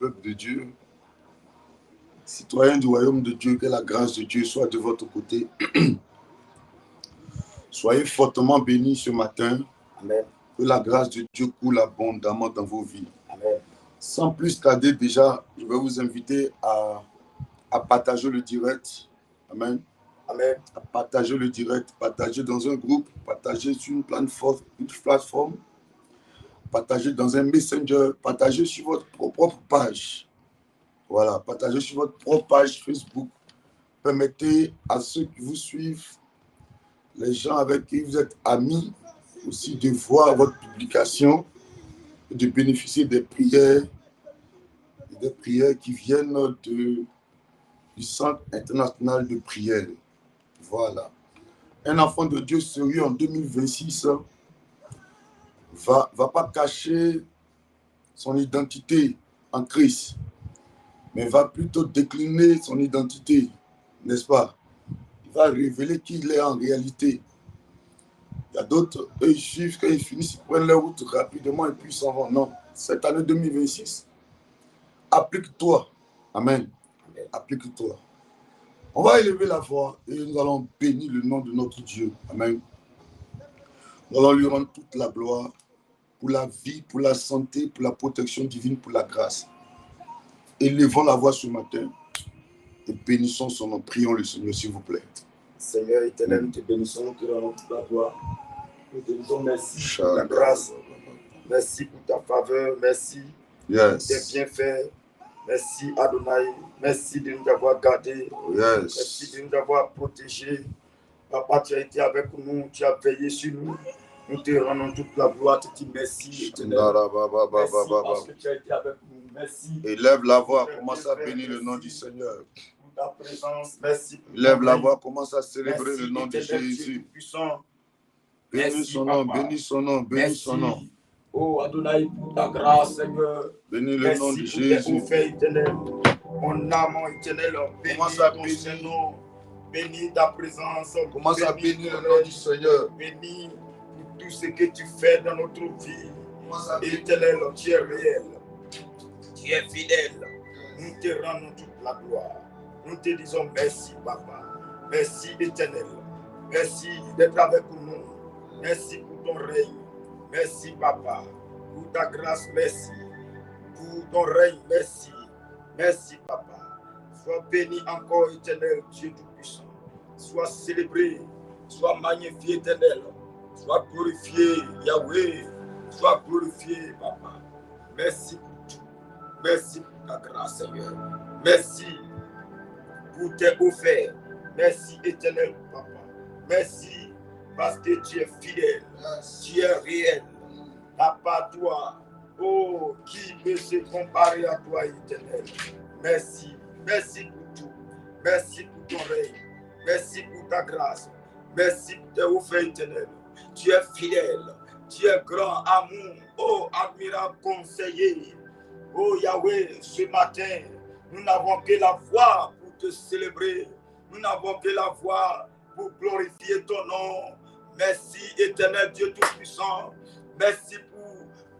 peuple de Dieu, citoyens du royaume de Dieu, que la grâce de Dieu soit de votre côté. Soyez fortement bénis ce matin. Amen. Que la grâce de Dieu coule abondamment dans vos vies. Amen. Sans plus tarder, déjà, je vais vous inviter à partager le direct. Amen. Amen. À partager le direct, partager dans un groupe, partager sur une plateforme, partager dans un messenger, partager sur votre propre page. Voilà, partagez sur votre propre page Facebook. Permettez à ceux qui vous suivent, les gens avec qui vous êtes amis, aussi de voir votre publication et de bénéficier des prières qui viennent du Centre international de prière. Voilà. Un enfant de Dieu sérieux en 2026 va pas cacher son identité en Christ, mais va plutôt décliner son identité, n'est-ce pas? Il va révéler qui il est en réalité. Il y a d'autres, eux, ils suivent, quand ils finissent, ils prennent leur route rapidement et puis ils s'en vont. Non, cette année 2026, applique-toi. Amen. Applique-toi. On va élever la voix et nous allons bénir le nom de notre Dieu. Amen. Nous allons lui rendre toute la gloire pour la vie, pour la santé, pour la protection divine, pour la grâce. Élevons la voix ce matin et bénissons son nom. Prions le Seigneur, s'il vous plaît. Seigneur éternel, nous te bénissons, nous te rendons toute la gloire. Nous te disons merci pour ta grâce, merci pour ta faveur, merci pour tes bienfaits. Merci Adonai, merci de nous avoir gardés, merci de nous avoir protégés. Papa, tu as été avec nous, tu as veillé sur nous. Nous te rendons toute la gloire, tu te dis merci éternel. Merci parce que tu as été avec nous, merci. Élève la voix, commence à bénir le nom du Seigneur. Ta présence, merci. Lève la voix, commence à célébrer le nom de Jésus. Bénis son nom, bénis son nom, bénis son nom. Oh Adonai, pour ta grâce, Seigneur. Bénis le nom de Jésus. Mon âme éternelle, commence à bénir. Bénis ta présence. Commence à bénir le nom du Seigneur. Bénis pour tout ce que tu fais dans notre vie. Éternel, tu es réel. Tu es fidèle. Nous te rendons toute la gloire. Nous te disons merci, Papa. Merci, éternel. Merci d'être avec nous. Merci pour ton règne. Merci, Papa. Pour ta grâce, merci. Pour ton règne, merci. Merci, Papa. Sois béni encore, éternel, Dieu Tout-Puissant. Sois célébré. Sois magnifié, éternel. Sois glorifié, Yahweh. Sois glorifié, Papa. Merci pour tout. Merci pour ta grâce, Seigneur. Merci pour tes offerts. Merci éternel Papa. Merci parce que tu es fidèle. Tu es réel. Papa, toi, oh, qui peut se comparer à toi éternel. Merci. Merci pour tout. Merci pour ton règne. Merci pour ta grâce. Merci pour tes offerts éternels. Tu es fidèle. Tu es grand amour. Oh, admirable conseiller. Oh Yahweh, ce matin, nous n'avons que la voix pour te célébrer. Nous n'avons que la voix pour glorifier ton nom. Merci éternel Dieu Tout-Puissant. Merci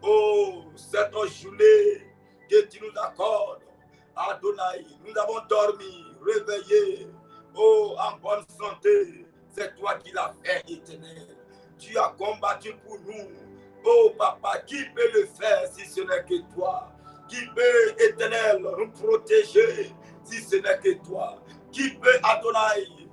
pour cette journée que tu nous accordes. Adonai, nous avons dormi, réveillé, en bonne santé. C'est toi qui l'as fait éternel. Tu as combattu pour nous. Oh papa, qui peut le faire si ce n'est que toi? Qui peut, éternel, nous protéger si ce n'est que toi? Qui peut, Adonai,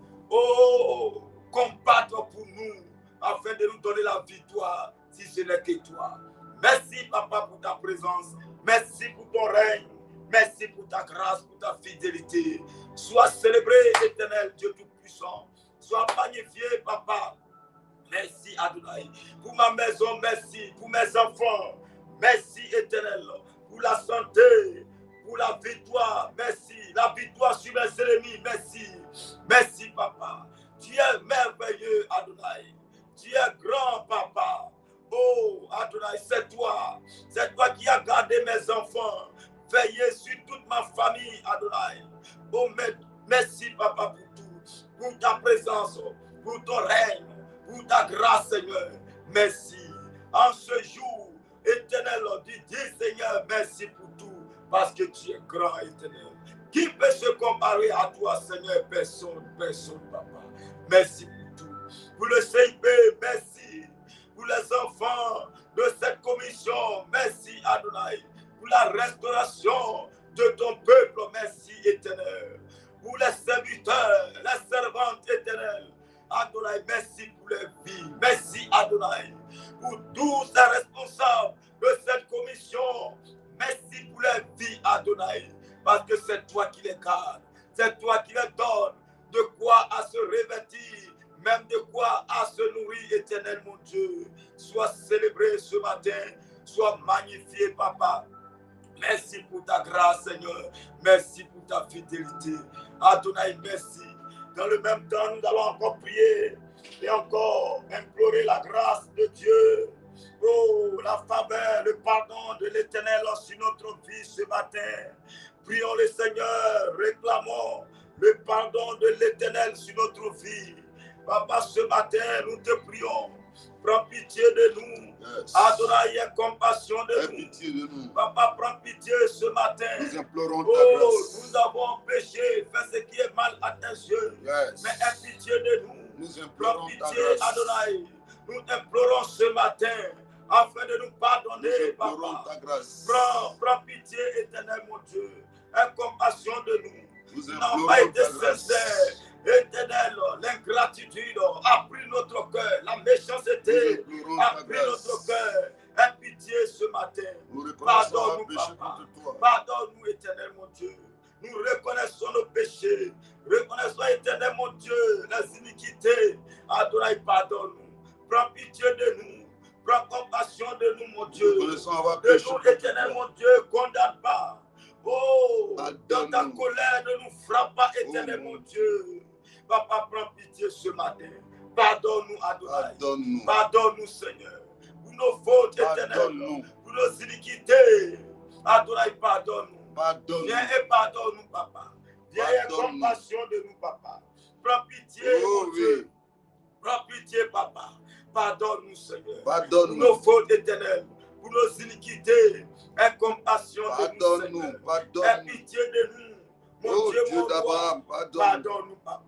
combattre pour nous afin de nous donner la victoire si ce n'est que toi? Merci, Papa, pour ta présence. Merci pour ton règne. Merci pour ta grâce, pour ta fidélité. Sois célébré, éternel, Dieu Tout-Puissant. Sois magnifié, Papa. Merci, Adonai. Pour ma maison, merci. Pour mes enfants, merci, éternel. Pour la santé, pour la victoire, merci. La victoire sur mes ennemis, merci. Merci, Papa. Tu es merveilleux, Adonai. Tu es grand, Papa. Oh, Adonai, c'est toi. C'est toi qui as gardé mes enfants. Veillez sur toute ma famille, Adonai. Oh, merci, Papa, pour tout. Pour ta présence, pour ton règne, pour ta grâce, Seigneur. Merci. En ce jour, éternel, dis Seigneur, merci pour tout. parce que tu es grand, éternel. Qui peut se comparer à toi, Seigneur? Personne, personne, papa. Merci pour tout. Pour le CIP, merci. Pour les enfants de cette commission, merci, Adonai. Pour la restauration de ton peuple, merci, éternel. Pour les serviteurs, les servantes éternelles, Adonai, merci pour leur vie. Merci, Adonai. Pour tous les responsables de cette commission, merci pour leur vie, Adonai. Parce que c'est toi qui les gardes, c'est toi qui les donnes de quoi à se revêtir, même de quoi à se nourrir, éternel mon Dieu. Sois célébré ce matin, sois magnifié, papa. Merci pour ta grâce, Seigneur. Merci pour ta fidélité. Adonai, merci. Dans le même temps, nous allons encore prier et encore implorer la grâce de Dieu. Oh, la faveur, le pardon de l'Éternel sur notre vie ce matin. Prions le Seigneur, réclamons le pardon de l'Éternel sur notre vie. Papa, ce matin, nous te prions. Prends pitié de nous. Yes. Adonai, aie compassion de nous. Pitié de nous. Papa, prends pitié ce matin. Nous implorons ta grâce. Nous avons péché, fait ce qui est mal à tes yeux. Yes. Mais aie pitié de nous. Nous implorons prends ta pitié, grâce. Adonai. Nous implorons ce matin afin de nous pardonner, nous implorons papa. ta grâce. Prends pitié, éternel mon Dieu. Aie compassion de nous. Nous Nous n'avons implorons pas été ta grâce. sincères. Éternel, l'ingratitude a pris notre cœur, la méchanceté a pris notre cœur. Aie pitié ce matin. Pardonne-nous, papa. Pardonne-nous, éternel mon Dieu. Nous reconnaissons nos péchés. Reconnaissons, éternel mon Dieu, les iniquités. Adonai, pardonne-nous. Prends pitié de nous. Prends compassion de nous, mon Dieu. De nous, éternel mon Dieu, condamne pas. Oh, dans ta colère, ne nous frappe pas, éternel mon Dieu. Papa, prends pitié ce matin. Pardonne-nous, Adonai. Pardonne-nous, Seigneur. Pour nos fautes, éternelles. Pour nos iniquités. Adonai, pardonne-nous. Viens et pardonne-nous, papa. Viens et compassion de nous, papa. Prends pitié, mon Dieu. Prends pitié, papa. Pardonne-nous, Seigneur. Pour nos fautes éternelles. Pour nos iniquités. Aie compassion de nous, Seigneur. Aie pitié de nous. Mon Dieu, mon roi. Pardonne-nous, papa.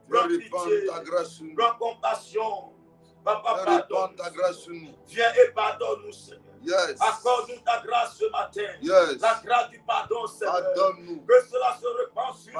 Prends pitié, prends compassion. Papa, pardonne ta grâce. Viens et pardonne-nous, Seigneur. Yes. Accorde-nous ta grâce ce matin. Yes. La grâce du pardon, Seigneur. Que cela se répand sur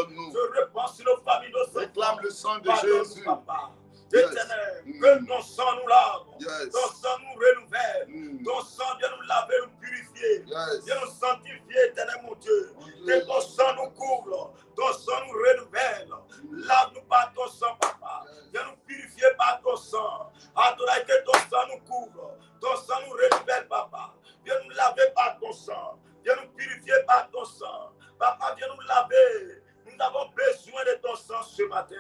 nous. Se répand sur nos familles, nos enfants. Réclame le sang de Jésus. Papa. Éternel, que ton sang nous lave, ton sang nous renouvelle, ton sang vient nous laver, nous purifier, vient nous sanctifier, éternel mon Dieu. Que ton sang nous couvre, ton sang nous renouvelle. Lave-nous par ton sang, papa. Viens nous purifier par ton sang. Adonai, que ton sang nous couvre, ton sang nous renouvelle, papa. Viens nous laver par ton sang. Viens nous purifier par ton sang. Papa, viens nous laver. Nous avons besoin de ton sang ce matin.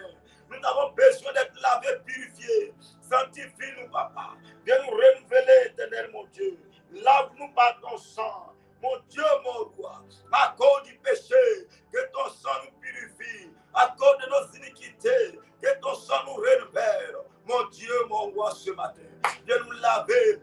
Nous avons besoin d'être lavés, purifiés. Sanctifie-nous, papa. Viens nous renouveler, éternel, mon Dieu. Lave-nous par ton sang. Mon Dieu, mon roi. À cause du péché, que ton sang nous purifie. À cause de nos iniquités, que ton sang nous renouvelle. Mon Dieu, mon roi, ce matin. Viens nous laver.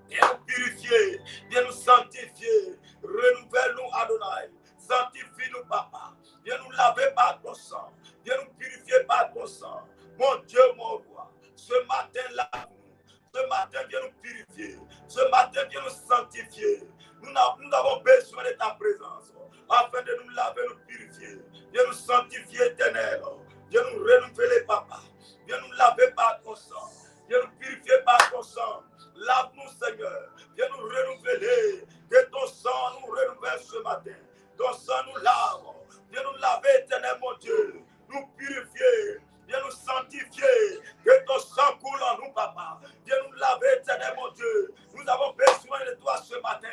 Viens nous purifier. Viens nous sanctifier. Renouvelle-nous, Adonai. Sanctifie-nous, papa. Viens nous laver par ton sang. Viens nous purifier par ton sang. Mon Dieu, mon roi. Ce matin, lave-nous. Ce matin, viens nous purifier. Ce matin, viens nous sanctifier. Nous avons besoin de ta présence. Afin de nous laver, nous purifier. Viens nous sanctifier, éternel. Viens nous renouveler, papa. Viens nous laver par ton sang. Viens nous purifier par ton sang. Lave-nous, Seigneur. Viens nous renouveler. Que ton sang nous renouvelle ce matin. Ton sang nous lave. Viens nous laver, éternel, mon Dieu. Nous purifier. Viens nous sanctifier. Que ton sang coule en nous, papa. Viens nous laver, éternel, mon Dieu. Nous avons besoin de toi ce matin.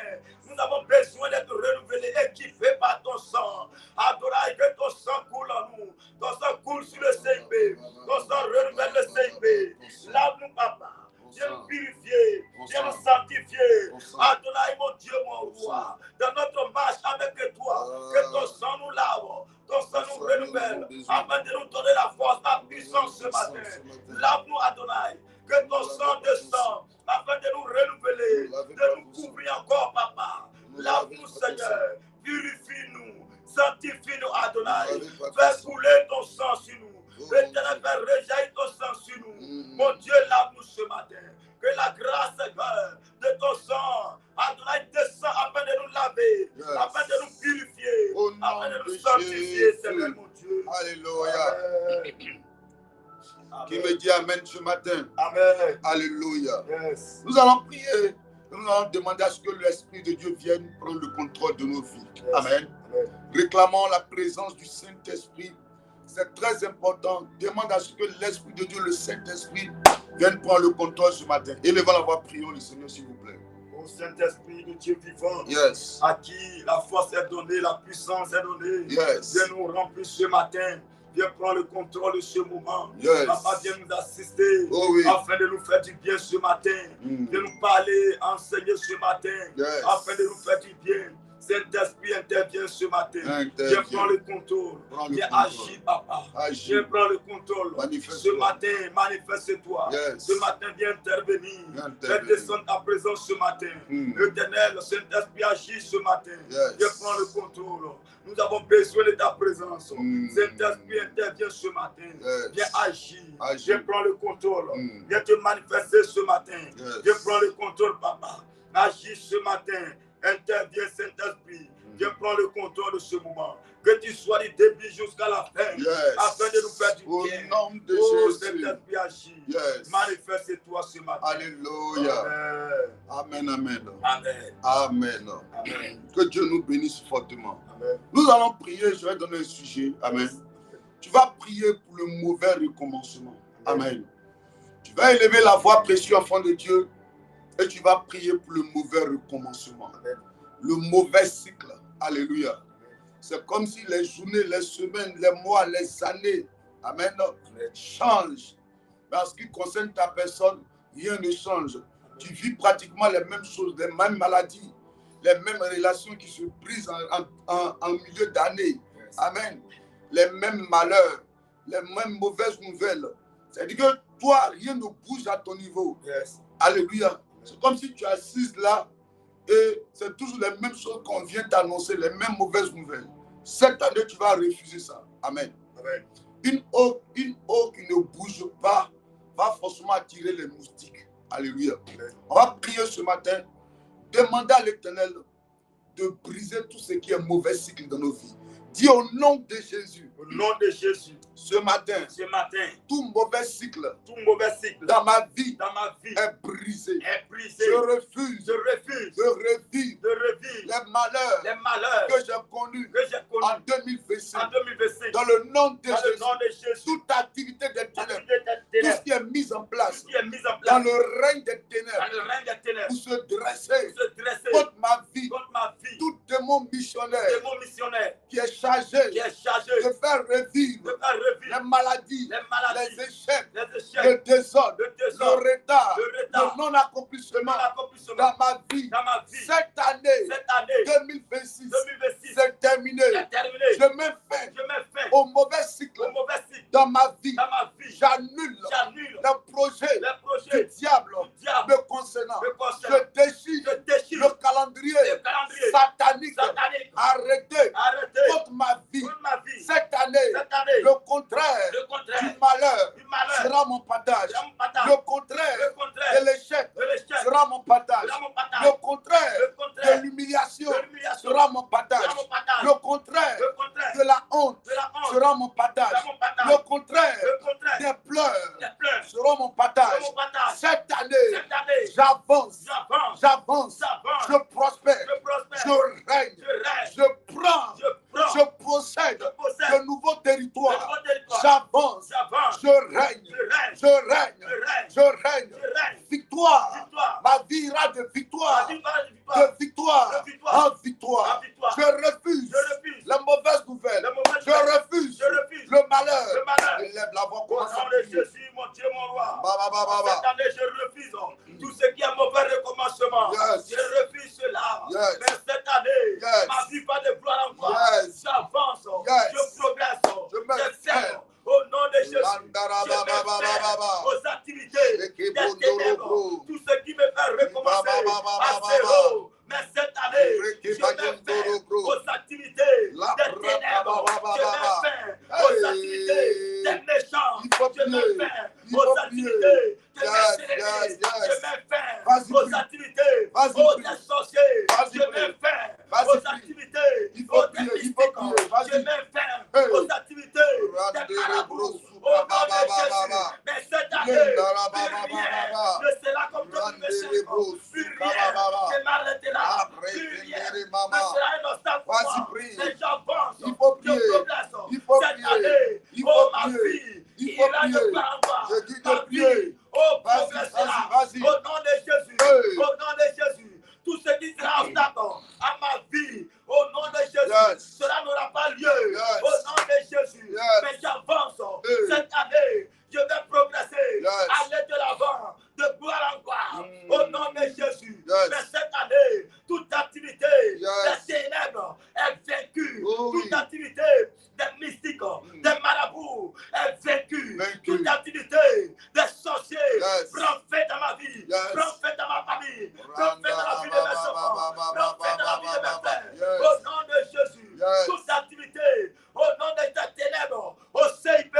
Nous avons besoin d'être renouvelés, équipés par ton sang. Adonai, que ton sang coule en nous. Ton sang coule sur le CIP. Ton sang renouvelle le CIP. Lave-nous, papa. Viens nous purifier, viens nous sanctifier. Adonai, mon Dieu, mon roi. Dans notre marche avec toi, que ton sang nous lave, ton sang nous renouvelle, afin de nous donner la force, la puissance ce matin. Lave-nous, Adonai. Que ton sang descend, afin de nous renouveler, de nous couvrir encore, papa. Lave-nous, Seigneur. Sanctifie-nous, Adonai. Fais couler ton sang sur nous. Éternel Père, rejaillit ton sang sur nous. Mon Dieu, lave-nous ce matin. Que la grâce de ton sang, Adonai, descend afin de nous laver, afin de nous purifier, afin de nous sanctifier, Éternel, mon Dieu. Alléluia. Amen. Qui me dit Amen ce matin? Amen. Alléluia. Yes. Nous allons prier. Nous allons demander à ce que l'Esprit de Dieu vienne prendre le contrôle de nos vies. Yes. Amen. Amen. Réclamons la présence du Saint-Esprit. C'est très important. Demande à ce que l'Esprit de Dieu, le Saint-Esprit, vienne prendre le contrôle ce matin. Élevons la voix, prions le Seigneur, s'il vous plaît. Au Saint-Esprit de Dieu vivant, Yes. à qui la force est donnée, la puissance est donnée, Yes. viens nous remplir ce matin. Viens prendre le contrôle de ce moment. Yes. Papa, viens nous assister Oui. afin de nous faire du bien ce matin. Viens nous parler, enseigner ce matin Yes. afin de nous faire du bien. Saint-Esprit intervient ce matin. Viens prendre le contrôle. Viens agir, Papa. Viens prendre le contrôle. Ce matin, manifeste-toi. Yes. Ce matin, viens intervenir. Viens descendre à présent ce matin. Éternel, le Saint-Esprit agit ce matin. Yes. Viens prendre le contrôle. Nous avons besoin de ta présence. Saint-Esprit intervient ce matin. Viens agir. Viens prendre le contrôle. Viens te manifester ce matin. Viens prendre le contrôle, Papa. Agis ce matin. Interviens, Saint-Esprit. Viens prendre le contrôle de ce moment. Que tu sois du début jusqu'à la fin. Afin de nous faire du bien. Au nom de Jésus. Saint-Esprit agit. Yes. Manifeste-toi ce matin. Alléluia. Amen. Amen, amen. Amen. Amen. Amen. Que Dieu nous bénisse fortement. Amen. Nous allons prier. Je vais donner un sujet. Amen. Tu vas prier pour le mauvais recommencement. Amen. Tu vas élever la voix, précieux enfant de Dieu. Et tu vas prier pour le mauvais recommencement. Amen. Le mauvais cycle. Alléluia. C'est comme si les journées, les semaines, les mois, les années, amen, changent. Mais en ce qui concerne ta personne, rien ne change. Tu vis pratiquement les mêmes choses, les mêmes maladies, les mêmes relations qui se brisent en milieu d'année. Amen. Les mêmes malheurs, les mêmes mauvaises nouvelles. C'est-à-dire que toi, rien ne bouge à ton niveau. Yes. Alléluia. C'est comme si tu es assise là et c'est toujours les mêmes choses qu'on vient t'annoncer, les mêmes mauvaises nouvelles. Cette année, tu vas refuser ça. Amen. Amen. Une eau qui ne bouge pas va forcément attirer les moustiques. Alléluia. Amen. On va prier ce matin. Demander à l'Éternel de briser tout ce qui est mauvais cycle dans nos vies. Dis au nom de Jésus. Au nom de Jésus. Ce matin, tout mauvais cycle dans ma vie est brisé. Je refuse de revivre les malheurs que j'ai connus en 2025. Dans le nom de Jésus, toute activité des ténèbres, tout ce qui est mis en place dans le règne des ténèbres pour se dresser contre ma vie, tout démon missionnaire qui est chargé de faire revivre les maladies, les échecs, le désordre, le retard, le non-accomplissement dans ma vie. Cette année 2026, c'est terminé. Je mets fin au mauvais cycle dans ma vie. J'annule le projet du diable me concernant. Je déchire le calendrier satanique arrêté contre ma vie. Cette année, le contraire du malheur sera mon partage. Le contraire de l'échec sera mon partage. Le contraire de l'humiliation sera mon partage. Le contraire de la honte sera mon partage. Le contraire des pleurs sera mon partage. Cette année, j'avance, je prospère, je règne, je prends, je possède de nouveaux territoires. J'avance, je règne. Victoire. Ma vie ira de victoire en victoire. Je refuse la mauvaise nouvelle. Je refuse le malheur. Élève la voix comme ça. Jésus, mon Dieu, mon roi. Cette année, je refuse tout ce qui est mauvais recommencement. Je refuse cela. prier. Mais j'avance. Il faut prier. Je progresse. Il faut Cette prier. année, Il faut oh ma prier. vie, Il faut ira de prier. gloire en gloire. Je dis Ta de prier. vie, oh, Vas-y, progressera. vas-y, vas-y. Au nom de Jésus. Hey. Au nom de Jésus. Tout ce qui sera obstacle à ma vie, au nom de Jésus, Yes. cela n'aura pas lieu. Yes. Au nom de Jésus. Yes. Mais j'avance. Hey. Cette année, je vais progresser. Yes. Aller de l'avant, de gloire en gloire. Au nom de Jésus. Yes. Mais cette année, toute activité Yes. des ténèbres est vaincue. Oh, oui. Toute activité des mystiques, des marabouts est vaincue. Vaincu. Toute activité des sorciers Yes. prend fait dans ma vie. Yes. Prend fait dans ma famille. Prend fait dans la vie de mes enfants. Prend fait dans la vie de mes frères. Yes. Au nom de Jésus. Yes. Toute activité au nom de ta ténèbres, au CIP,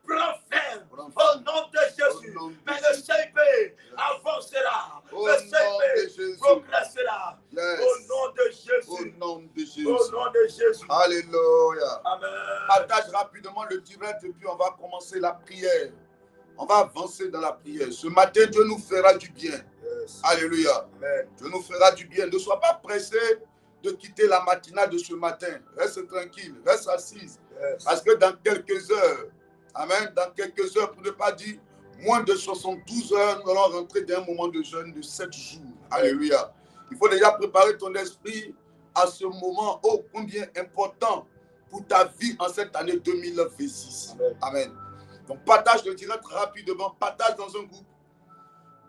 prend fin. Prends Au fin. nom de Jésus. Au nom de Mais le Jésus. CIP avancera. Au Le nom de CIP Jésus. progressera. Yes. Au nom de Au Jésus. nom de Jésus. Au nom de Jésus. Alléluia. Amen. Partage rapidement le direct et puis on va commencer la prière. On va avancer dans la prière. Ce matin, Dieu nous fera du bien. Yes. Alléluia. Amen. Dieu nous fera du bien. Ne sois pas pressé de quitter la matinale de ce matin. Reste tranquille, reste assise. Yes. Parce que dans quelques heures, amen, dans quelques heures, pour ne pas dire moins de 72 heures, nous allons rentrer dans un moment de jeûne de 7 jours. Alléluia. Il faut déjà préparer ton esprit à ce moment ô combien important pour ta vie en cette année 2026. Amen. Amen. Donc partage le direct rapidement, partage dans un groupe.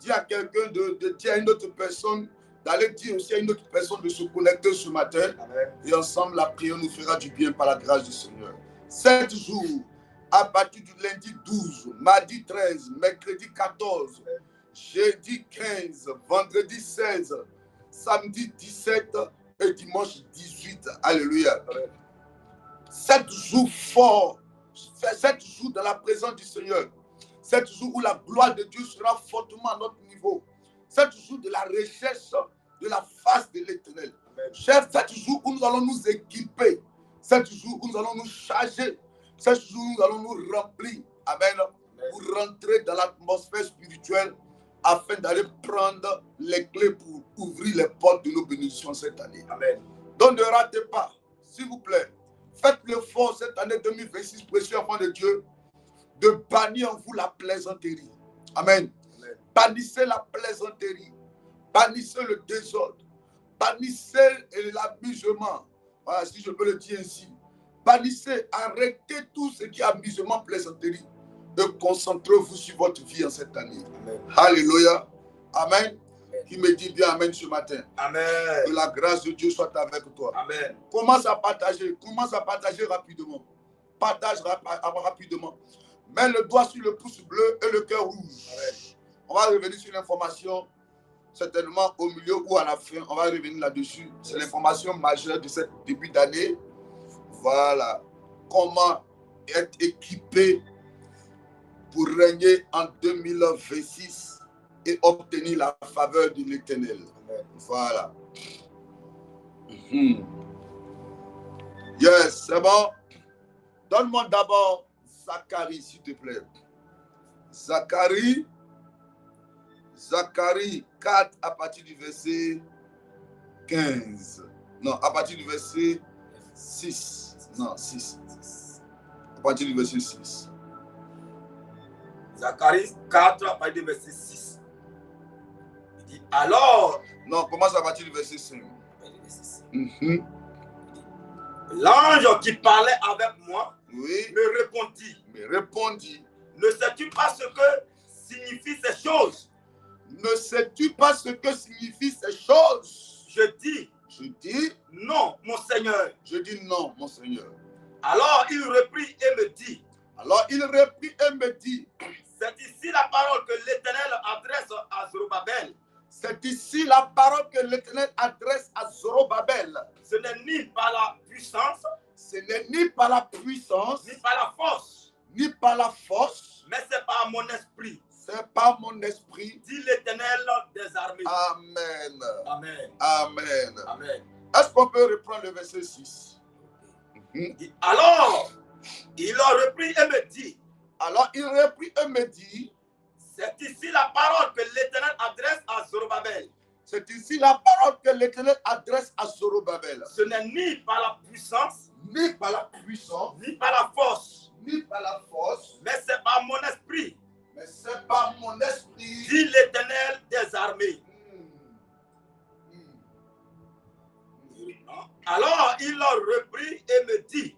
Dis à quelqu'un de dire à une autre personne, d'aller dire aussi à une autre personne de se connecter ce matin. Amen. Et ensemble, la prière nous fera du bien par la grâce du Seigneur. 7 jours, à partir du lundi 12, mardi 13, mercredi 14, jeudi 15, vendredi 16, samedi 17 et dimanche 18. Alléluia. Amen. 7 jours forts, 7 jours dans la présence du Seigneur. 7 jours où la gloire de Dieu sera fortement à notre niveau. 7 jours de la recherche de la face de l'Éternel. Chers, 7 jours où nous allons nous équiper. 7 jours où nous allons nous charger. 7 jours où nous allons nous remplir. Amen. Pour rentrer dans l'atmosphère spirituelle afin d'aller prendre les clés pour ouvrir les portes de nos bénédictions cette année. Amen. Donc ne ratez pas, s'il vous plaît. Faites l'effort cette année 2026, précieux enfant de Dieu, de bannir en vous la plaisanterie. Amen. Amen. Bannissez la plaisanterie. Bannissez le désordre. Bannissez l'amusement. Voilà, si je peux le dire ainsi. Bannissez, arrêtez tout ce qui est amusement, plaisanterie. Et concentrez-vous sur votre vie en cette année. Amen. Alléluia. Amen. Qui me dit bien Amen ce matin. Amen. Que la grâce de Dieu soit avec toi. Amen. Commence à partager rapidement. Partage rapidement. Mets le doigt sur le pouce bleu et le cœur rouge. Amen. On va revenir sur l'information, certainement au milieu ou à la fin. On va revenir là-dessus. C'est l'information majeure de ce début d'année. Voilà. Comment être équipé pour régner en 2026 et obtenir la faveur de l'Éternel. Voilà. Yes, c'est bon. Donne-moi d'abord Zacharie, s'il te plaît. Zacharie 4 à partir du verset 15. Non, à partir du verset 6. Non, 6. À partir du verset 6. Zacharie 4 à partir du verset 6. Il dit alors. Non, commence à partir du verset 5. L'ange qui parlait avec moi Oui. me répondit. Ne sais-tu pas ce que signifient ces choses? Ne sais-tu pas ce que signifient ces choses? Je dis non, mon Seigneur. Je dis non, mon Seigneur. Alors il reprit et me dit. C'est ici la parole que l'Éternel adresse à Zorobabel. C'est ici la parole que l'Éternel adresse à Zorobabel. Ce n'est ni par la puissance. Ce n'est ni par la puissance. Ni par la force. Ni par la force. Mais c'est par mon esprit. C'est par mon esprit. Dit l'Éternel des armées. Amen. Amen. Amen. Amen. Est-ce qu'on peut reprendre le verset 6? Alors, il a repris et me dit. C'est ici la parole que l'Éternel adresse à Zorobabel. C'est ici la parole que l'Éternel adresse à Zorobabel. Ce n'est ni par la puissance, Ni par la puissance, ni par la force, ni par la force, mais c'est par mon esprit, mais c'est par mon esprit. dit l'Éternel des armées. Alors il leur reprit et me dit,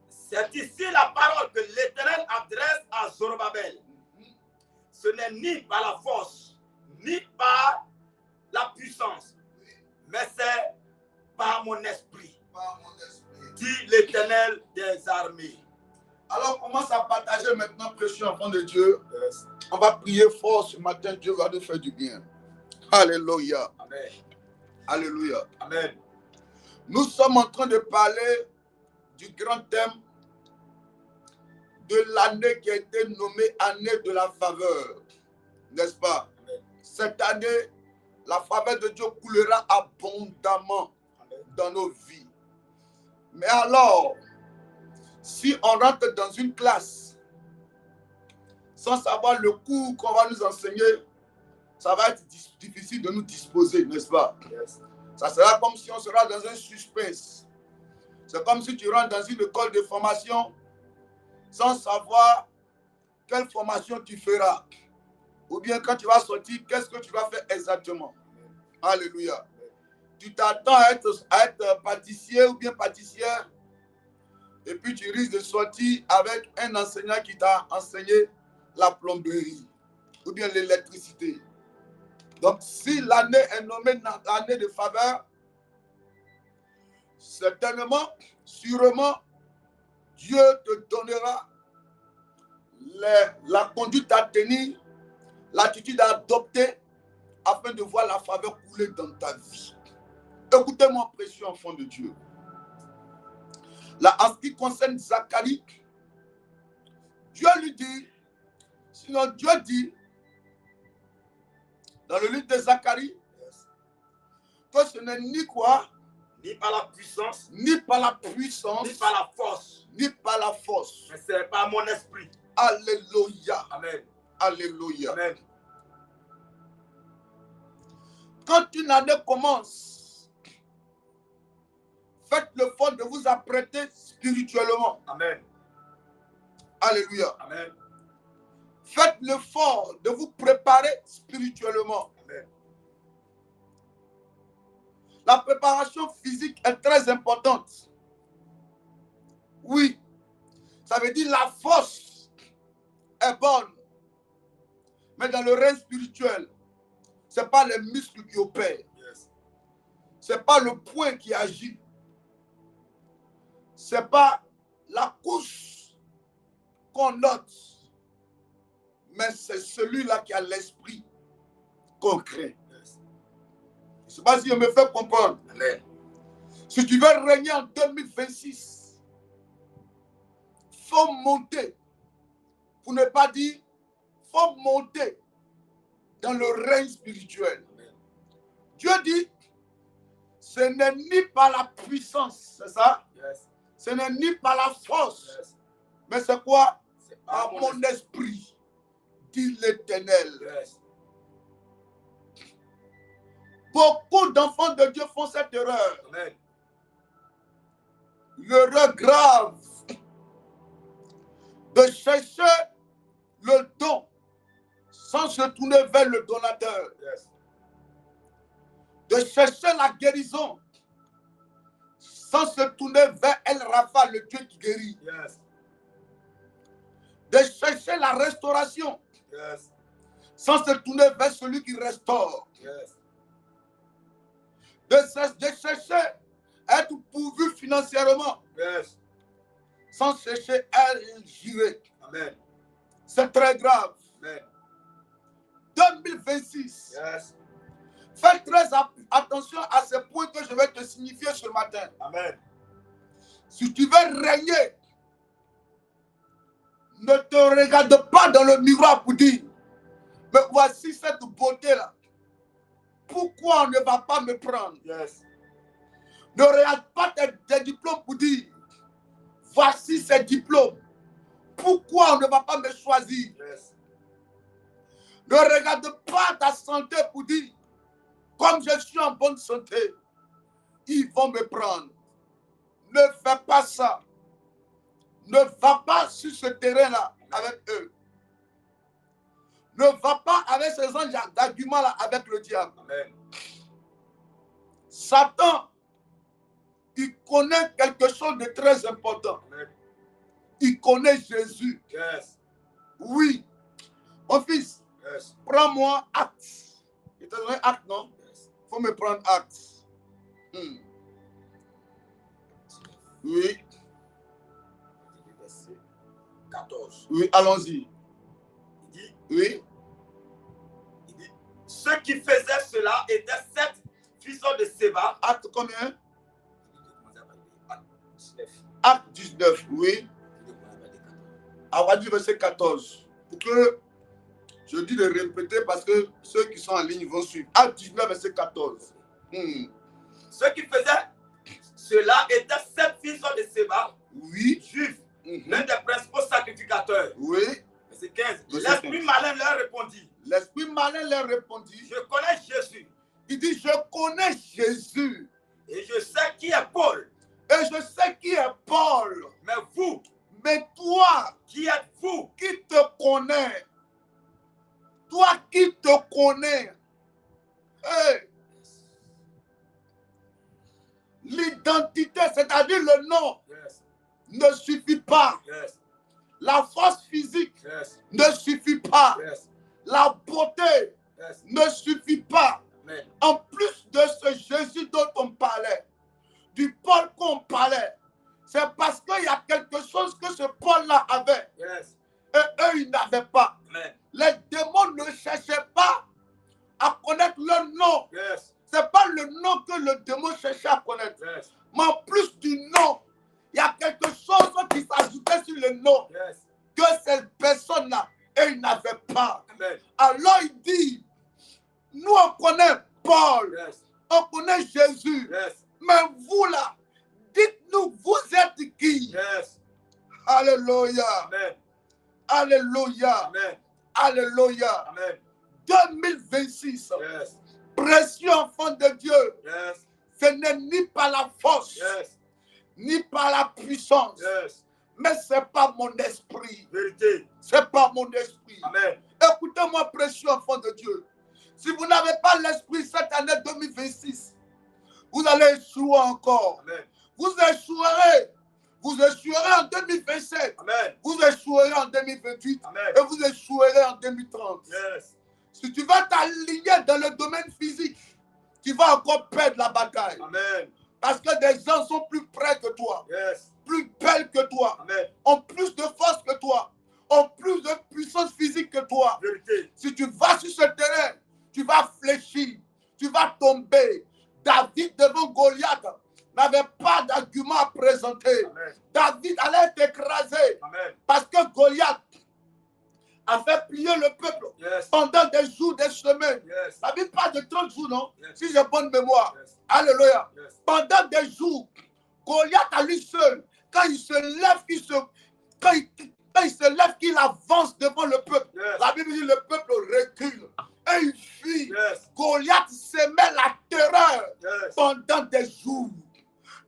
c'est ici la parole que l'Éternel adresse à Zorobabel. Ce n'est ni par la force, ni par la puissance, mais c'est par mon esprit, Par mon esprit. dit l'Éternel des armées. Alors commence à partager maintenant, précieux enfant de Dieu. On va prier fort ce matin, Dieu va nous faire du bien. Alléluia. Amen. Alléluia. Amen. Nous sommes en train de parler du grand thème de l'année qui a été nommée année de la faveur. N'est-ce pas? Amen. Cette année, la faveur de Dieu coulera abondamment Amen. dans nos vies. Mais alors, si on rentre dans une classe sans savoir le cours qu'on va nous enseigner, ça va être difficile de nous disposer, n'est-ce pas? Yes. Ça sera comme si on sera dans un suspense. C'est comme si tu rentres dans une école de formation sans savoir quelle formation tu feras. Ou bien quand tu vas sortir, qu'est-ce que tu vas faire exactement? Alléluia. Tu t'attends à être pâtissier ou bien pâtissière, et puis tu risques de sortir avec un enseignant qui t'a enseigné la plomberie ou bien l'électricité. Donc, si l'année est nommée l'année de faveur, certainement, sûrement, Dieu te donnera la conduite à tenir, l'attitude à adopter afin de voir la faveur couler dans ta vie. Écoutez-moi, précieux enfant de Dieu. Là, en ce qui concerne Zacharie, Dieu lui dit, sinon Dieu dit, dans le livre de Zacharie, que ce n'est ni quoi, Ni par la puissance, ni par la puissance, ni par la force, ni par la force. mais c'est par mon esprit. Alléluia. Amen. Alléluia. Amen. Quand une année commence, faites l'effort de vous apprêter spirituellement. Amen. Alléluia. Amen. Faites l'effort de vous préparer spirituellement. Amen. La préparation physique est très importante. Oui, ça veut dire la force est bonne. Mais dans le règne spirituel, ce n'est pas les muscles qui opèrent. Yes. Ce n'est pas le poing qui agit. Ce n'est pas la couche qu'on note. Mais c'est celui-là qui a l'esprit concret. Yes. Je ne sais pas si je me fais comprendre. Amen. Si tu veux régner en 2026, il faut monter. Pour ne pas dire, il faut monter dans le règne spirituel. Amen. Dieu dit, ce n'est ni par la puissance, c'est ça? Yes. Ce n'est ni par la force, Yes. mais c'est quoi? C'est Par mon esprit, dit l'Éternel. Yes. Beaucoup d'enfants de Dieu font cette erreur. Amen. L'erreur grave de chercher le don sans se tourner vers le donateur. Yes. De chercher la guérison sans se tourner vers El Rapha, le Dieu qui guérit. Yes. De chercher la restauration Yes. sans se tourner vers celui qui restaure. Yes. De chercher à être pourvu financièrement Yes. sans chercher à gérer. Amen. C'est très grave. Amen. 2026. Yes. Fais très attention à ces points que je vais te signifier ce matin. Amen. Si tu veux régner, ne te regarde pas dans le miroir pour dire, mais voici cette beauté-là. Pourquoi on ne va pas me prendre? Yes. Ne regarde pas tes diplômes pour dire, voici ces diplômes. Pourquoi on ne va pas me choisir? Yes. Ne regarde pas ta santé pour dire, comme je suis en bonne santé, ils vont me prendre. Ne fais pas ça. Ne va pas sur ce terrain-là avec eux. Ne va pas avec ces anges d'arguments-là avec le diable. Amen. Satan, il connaît quelque chose de très important. Amen. Il connaît Jésus. Yes. Oui. Mon fils, Yes. prends-moi Acte. Il t'a donné Acte, non? Yes. Il faut me prendre Acte. Oui. Verset 14. Oui, allons-y. Il dit, Oui. ceux qui faisaient cela étaient 7 fils de Séba. Acte combien? Acte 19. Acte 19, oui. On va dire verset 14. Pour que je dis de répéter parce que ceux qui sont en ligne vont suivre. Acte 19, verset 14. Ceux qui faisaient cela étaient 7 fils de Séba, Oui. juifs, l'un des principaux sacrificateurs. Oui. Verset 15. Verset L'esprit 15. malin leur répondit. L'esprit malin leur répondit. Je connais Jésus Il dit, je connais Jésus. et je sais qui est Paul. Et je sais qui est Paul. Mais vous, Mais toi, qui êtes-vous? qui te connais? Toi qui te connais? Hey. L'identité, c'est-à-dire le nom, Yes. ne suffit pas. Yes. La force physique Yes. ne suffit pas. Yes. La beauté Yes. ne suffit pas. Amen. En plus de ce Jésus dont on parlait, du Paul qu'on parlait, c'est parce qu'il y a quelque chose que ce Paul-là avait Yes. et eux, ils n'avaient pas. Amen. Les démons ne cherchaient pas à connaître le nom. Yes. Ce n'est pas le nom que le démon cherchait à connaître. Yes. Mais en plus du nom, il y a quelque chose qui s'ajoutait sur le nom Yes. que cette personne-là, ils n'avaient pas. Amen. Alors il dit, nous on connaît Paul, Yes. on connaît Jésus, Yes. mais vous là, dites-nous, vous êtes qui? Yes. Alléluia, Amen. alléluia, Amen. alléluia. Amen. 2026, Yes. précieux enfant de Dieu, Yes. ce n'est ni par la force, Yes. ni par la puissance, Yes. mais c'est pas mon esprit. Vérité. C'est pas mon esprit. Amen. Écoutez-moi, précieux enfant de Dieu. Si vous n'avez pas l'esprit cette année 2026, vous allez échouer encore. Amen. Vous échouerez. Vous échouerez en 2027. Amen. Vous échouerez en 2028. Amen. Et vous échouerez en 2030. Yes. Si tu vas t'aligner dans le domaine physique, tu vas encore perdre la bataille. Amen. Parce que des gens sont plus près que toi, Yes. plus belles que toi, Amen. ont plus de force que toi, ont plus de puissance physique que toi. Vérité. Si tu vas sur ce terrain, tu vas fléchir, tu vas tomber. David devant Goliath n'avait pas d'argument à présenter. Amen. David allait être écrasé Amen. parce que Goliath a fait plier le peuple Yes. pendant des jours, des semaines. Yes. La Bible parle de 30 jours, non? Yes. Si j'ai bonne mémoire. Yes. Alléluia. Yes. Pendant des jours, Goliath à lui seul, quand il se lève, quand il se lève, qu'il avance devant le peuple. Yes. La Bible dit le peuple recule et il fuit. Yes. Goliath semait la terreur Yes. pendant des jours.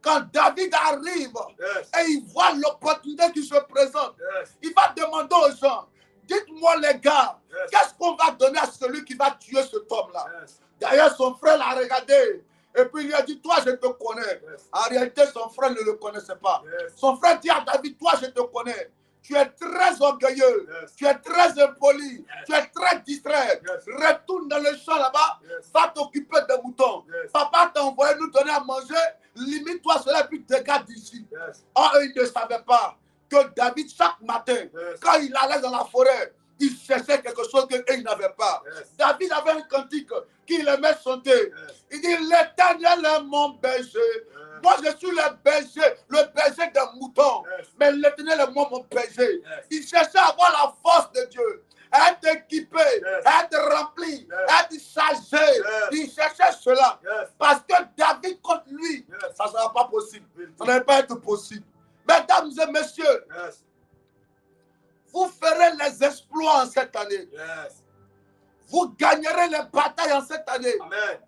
Quand David arrive Yes. et il voit l'opportunité qui se présente, Yes. il va demander aux gens, dites-moi les gars, Yes. qu'est-ce qu'on va donner à celui qui va tuer cet homme-là? Yes. D'ailleurs, son frère l'a regardé. Et puis il lui a dit, toi, je te connais. Yes. En réalité, son frère ne le connaissait pas. Yes. Son frère dit à David, toi, je te connais. Tu es très orgueilleux. Yes. Tu es très impoli. Yes. Tu es très distrait. Yes. Retourne dans le champ là-bas. Yes. Va t'occuper des moutons. Yes. Papa t'a envoyé nous donner à manger. Limite-toi cela et puis dégage d'ici. Yes. Oh, il ne savait pas que David, chaque matin, Yes. quand il allait dans la forêt, il cherchait quelque chose qu'il n'avait pas. Yes. David avait un cantique qu'il aimait chanter. Yes. Il dit, l'Éternel est mon berger. Yes. Moi, je suis le berger des moutons. Yes. Mais l'Éternel est moi mon berger. Yes. Il cherchait à avoir la force de Dieu, à être équipé, Yes. à être rempli, Yes. à être chargé. Yes. Il cherchait cela. Yes. Parce que David contre lui, Yes. ça ne sera pas possible. Vérité. Ça ne va pas être possible. Mesdames et messieurs, Yes. vous ferez les exploits en cette année. Yes. Vous gagnerez les batailles en cette année. Amen.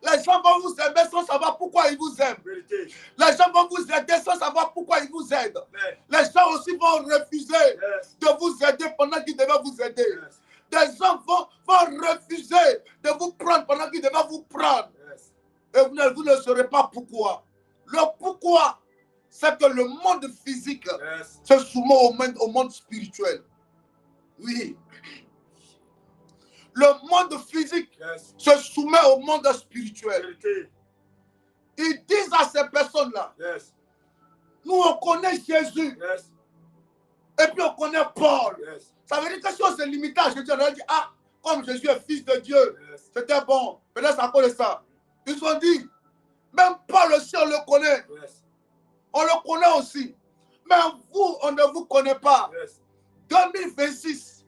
Les gens vont vous aimer sans savoir pourquoi ils vous aiment. Vérité. Les gens vont vous aider sans savoir pourquoi ils vous aident. Amen. Les gens aussi vont refuser Yes. de vous aider pendant qu'ils devaient vous aider. Yes. Des gens vont refuser de vous prendre pendant qu'ils devaient vous prendre. Yes. Et vous ne saurez pas pourquoi. Le pourquoi, c'est que le monde physique Yes. se soumet au monde spirituel. Oui. Le monde physique Yes. se soumet au monde spirituel. Vérité. Ils disent à ces personnes-là, Yes. nous on connaît Jésus Yes. et puis on connaît Paul. Yes. Ça veut dire que si on se limitait à Jésus, on aurait dit, ah, comme Jésus est fils de Dieu, Yes. c'était bon. Peut-être à cause de ça. Ils ont dit, même Paul aussi, on le connaît. Yes. On le connaît aussi. Mais vous, on ne vous connaît pas. Yes. 2026,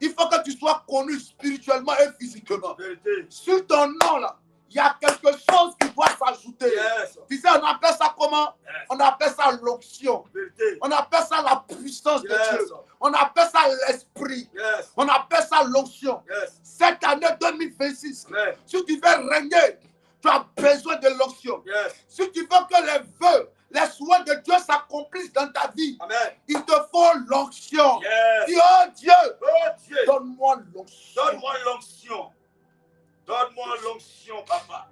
il faut que tu sois connu spirituellement et physiquement. Vérité. Sur ton nom, là, il y a quelque chose qui doit s'ajouter. Yes. Tu sais, on appelle ça comment? Yes. On appelle ça l'onction. Vérité. On appelle ça la puissance de Yes. Dieu. On appelle ça l'esprit. Yes. On appelle ça l'onction. Yes. Cette année 2026, Amen. si tu veux régner, tu as besoin de l'onction. Yes. Si tu veux que les vœux, les souhaits de Dieu s'accomplissent dans ta vie, Amen. il te faut l'onction. Yes. Dis, oh Dieu, Oh Dieu. donne-moi l'onction. Donne-moi l'onction. Donne-moi l'onction, papa.